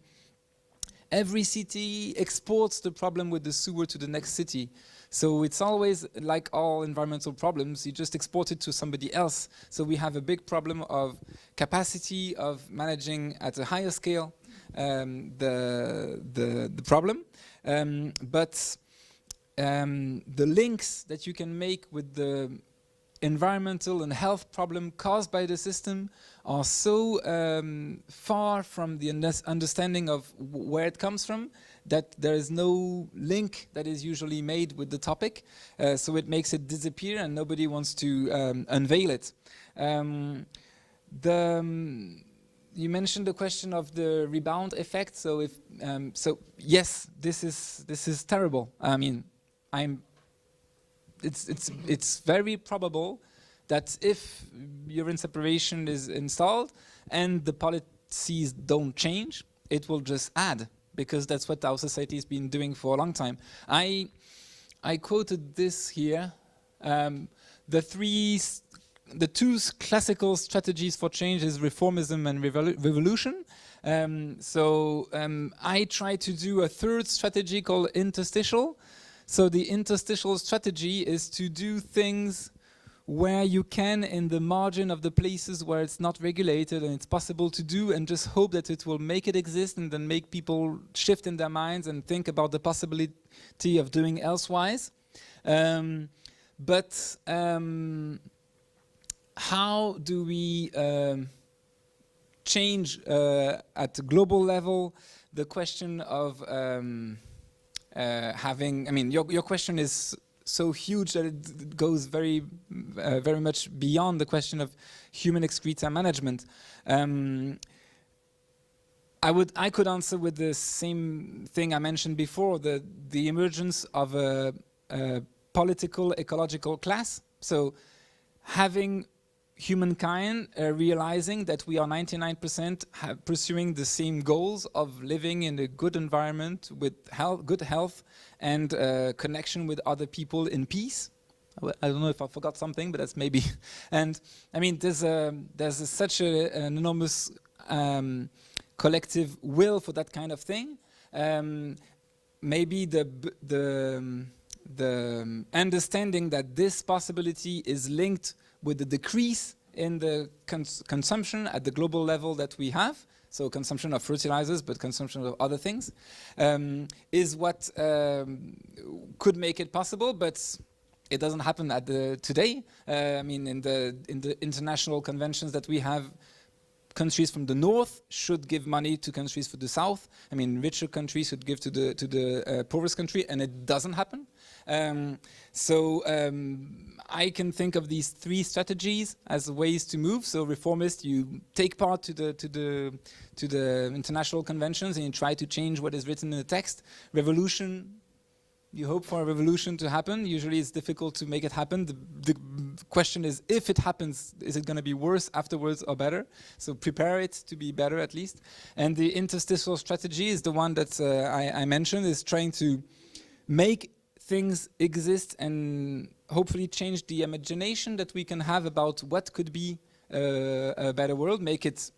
every city exports the problem with the sewer to the next city. So it's always like all environmental problems, you just export it to somebody else. So we have a big problem of capacity of managing at a higher scale the problem. But the links that you can make with the environmental and health problem caused by the system are so far from the understanding of where it comes from that there is no link that is usually made with the topic, so it makes it disappear and nobody wants to unveil it. You mentioned the question of the rebound effect. So if yes, this is terrible. I mean, it's very probable that if urine separation is installed and the policies don't change, it will just add, because that's what our society has been doing for a long time. I quoted this here. The two classical strategies for change is reformism and revolution. I try to do a third strategy called interstitial. So the interstitial strategy is to do things where you can, in the margin of the places where it's not regulated and it's possible to do, and just hope that it will make it exist and then make people shift in their minds and think about the possibility of doing elsewise. How do we change at the global level the question of having, I mean, your question is so huge that it goes very much beyond the question of human excreta management. I could answer with the same thing I mentioned before, the emergence of a political ecological class. So having humankind realizing that we are 99% pursuing the same goals of living in a good environment with good health and connection with other people in peace. I don't know if I forgot something, but that's maybe. And I mean, there's such an enormous collective will for that kind of thing. Maybe the understanding that this possibility is linked with the decrease in the consumption at the global level that we have, so consumption of fertilizers, but consumption of other things, is what could make it possible, but it doesn't happen today. I mean, in the international conventions that we have, countries from the north should give money to countries from the south. I mean, richer countries should give to the poorest country, and it doesn't happen. I can think of these three strategies as ways to move. So reformist, you take part to the international conventions and you try to change what is written in the text. Revolution, you hope for a revolution to happen. Usually it's difficult to make it happen. The question is, if it happens, is it going to be worse afterwards or better? So prepare it to be better at least. And the interstitial strategy is the one that I mentioned, is trying to make things exist and hopefully change the imagination that we can have about what could be a better world, make it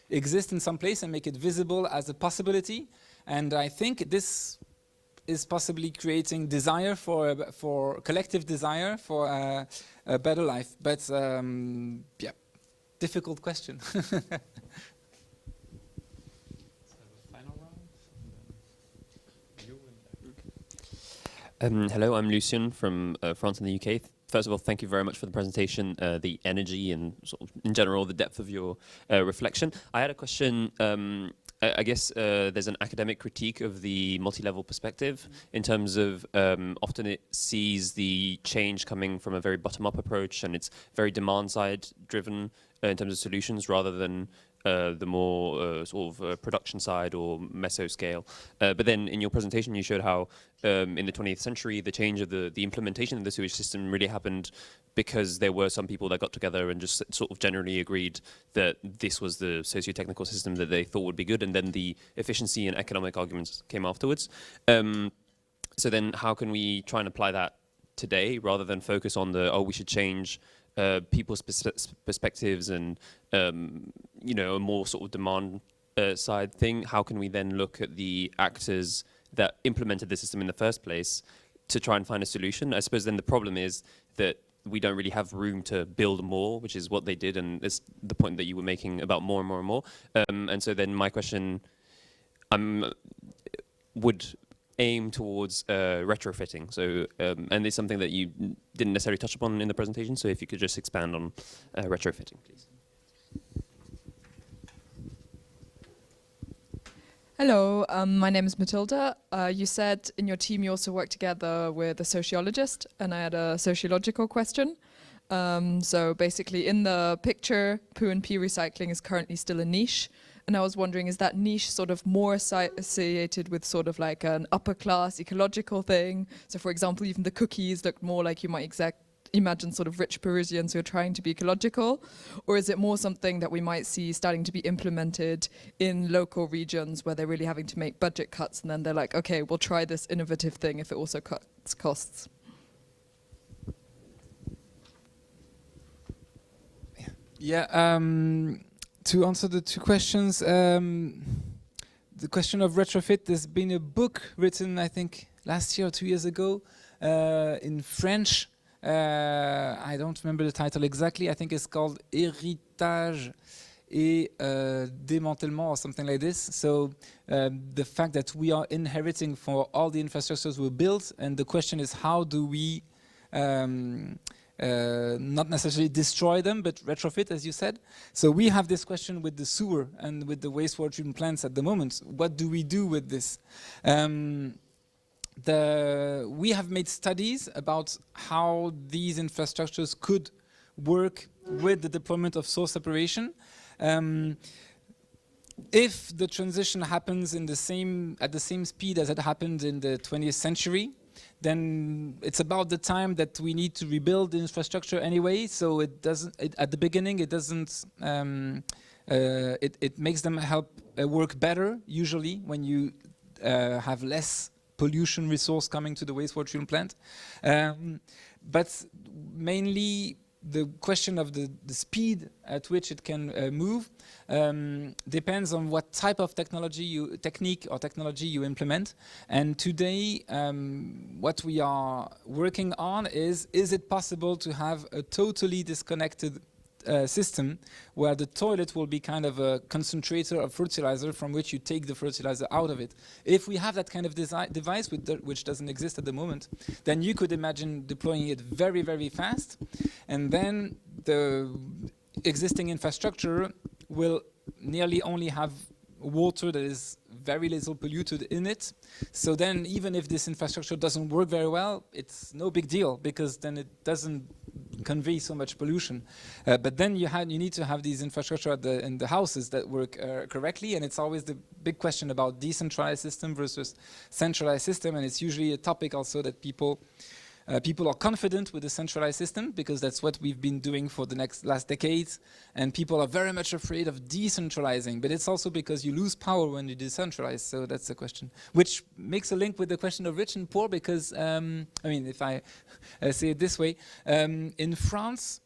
exist in some place and make it visible as a possibility. And I think this is possibly creating desire for collective desire for a better life. But yeah, difficult question. Hello, I'm Lucien from France and the UK. First of all, thank you very much for the presentation, the energy and sort of in general the depth of your reflection. I had a question. I guess there's an academic critique of the multi-level perspective in terms of often it sees the change coming from a very bottom-up approach, and it's very demand-side driven in terms of solutions rather than the more sort of production side or meso scale. But then in your presentation, you showed how in the 20th century, the change of the implementation of the sewage system really happened because there were some people that got together and just sort of generally agreed that this was the socio-technical system that they thought would be good, and then the efficiency and economic arguments came afterwards. So then how can we try and apply that today rather than focus on the, oh, we should change people's perspectives and, you know, a more sort of demand side thing? How can we then look at the actors that implemented the system in the first place to try and find a solution? I suppose then the problem is that we don't really have room to build more, which is what they did, and it's the point that you were making about more and more and more. And so then my question would aim towards retrofitting. So, and it's something that you didn't necessarily touch upon in the presentation, so if you could just expand on retrofitting, please. Hello, my name is Matilda. You said in your team you also work together with a sociologist, and I had a sociological question. So basically in the picture, poo and pee recycling is currently still a niche. And I was wondering, is that niche sort of more associated with sort of like an upper class ecological thing? So for example, even the cookies look more like you might imagine sort of rich Parisians who are trying to be ecological? Or is it more something that we might see starting to be implemented in local regions where they're really having to make budget cuts and then they're like, okay, we'll try this innovative thing if it also cuts costs? Yeah, to answer the two questions, the question of retrofit, there's been a book written, I think, last year or 2 years ago in French. I don't remember the title exactly. I think it's called Héritage et démantèlement or something like this. So the fact that we are inheriting for all the infrastructures we built, and the question is how do we not necessarily destroy them, but retrofit, as you said. So we have this question with the sewer and with the wastewater treatment plants at the moment. What do we do with this? We have made studies about how these infrastructures could work with the deployment of source separation. If the transition happens at the same speed as it happened in the 20th century, then it's about the time that we need to rebuild the infrastructure anyway. So it doesn't. At the beginning, it doesn't. It makes them work better usually when you have less pollution resource coming to the wastewater treatment plant. But mainly the question of the speed at which it can move depends on what type of technique you implement. And today, what we are working on is it possible to have a totally disconnected system where the toilet will be kind of a concentrator of fertilizer from which you take the fertilizer out of it. If we have that kind of device which doesn't exist at the moment, then you could imagine deploying it very, very fast, and then the existing infrastructure will nearly only have water that is very little polluted in it. So then even if this infrastructure doesn't work very well, it's no big deal because then it doesn't convey so much pollution. But then you need to have these infrastructure in the houses that work correctly, and it's always the big question about decentralized system versus centralized system, and it's usually a topic also that people are confident with the centralized system because that's what we've been doing for the last decades, and people are very much afraid of decentralizing, but it's also because you lose power when you decentralize. So that's the question, which makes a link with the question of rich and poor because, I mean, if I say it this way, in France,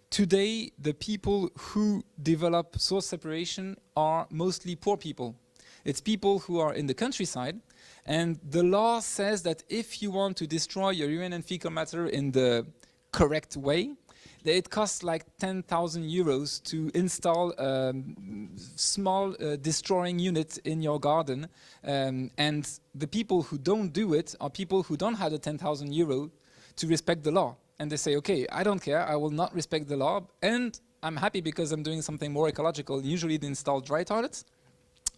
today the people who develop source separation are mostly poor people. It's people who are in the countryside. And the law says that if you want to destroy your urine and fecal matter in the correct way, that it costs like 10,000 euros to install a small destroying unit in your garden. And the people who don't do it are people who don't have the 10,000 euro to respect the law. And they say, okay, I don't care, I will not respect the law. And I'm happy because I'm doing something more ecological. Usually they install dry toilets,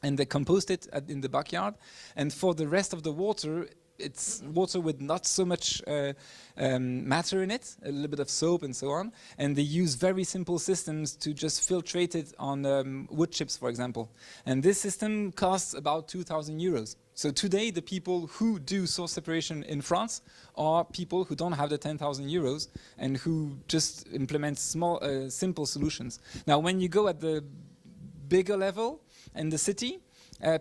and they compost it in the backyard. And for the rest of the water, it's water with not so much matter in it, a little bit of soap and so on. And they use very simple systems to just filtrate it on wood chips, for example. And this system costs about 2,000 euros. So today, the people who do source separation in France are people who don't have the 10,000 euros and who just implement small, simple solutions. Now, when you go at the bigger level in the city,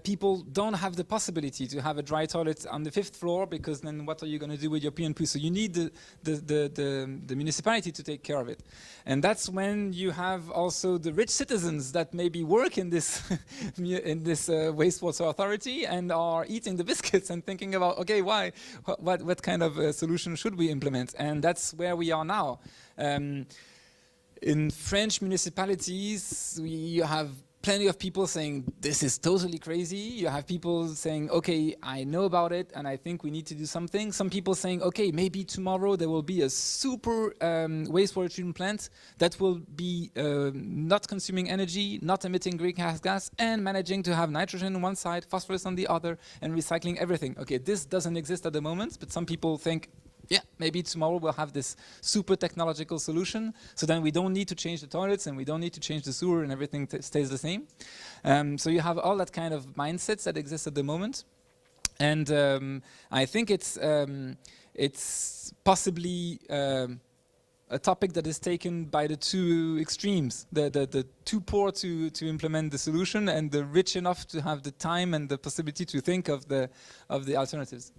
people don't have the possibility to have a dry toilet on the 5th floor, because then what are you going to do with your pee and poo? So you need the municipality to take care of it. And that's when you have also the rich citizens that maybe work in this in this wastewater authority and are eating the biscuits and thinking about, okay, why? What kind of solution should we implement? And that's where we are now. In French municipalities, you have plenty of people saying, this is totally crazy. You have people saying, okay, I know about it and I think we need to do something. Some people saying, okay, maybe tomorrow there will be a super wastewater treatment plant that will be not consuming energy, not emitting greenhouse gas, and managing to have nitrogen on one side, phosphorus on the other, and recycling everything. Okay, this doesn't exist at the moment, but some people think, yeah, maybe tomorrow we'll have this super technological solution, so then we don't need to change the toilets and we don't need to change the sewer and everything stays the same. So you have all that kind of mindsets that exist at the moment. And I think it's possibly a topic that is taken by the two extremes, the too poor to implement the solution and the rich enough to have the time and the possibility to think of the alternatives.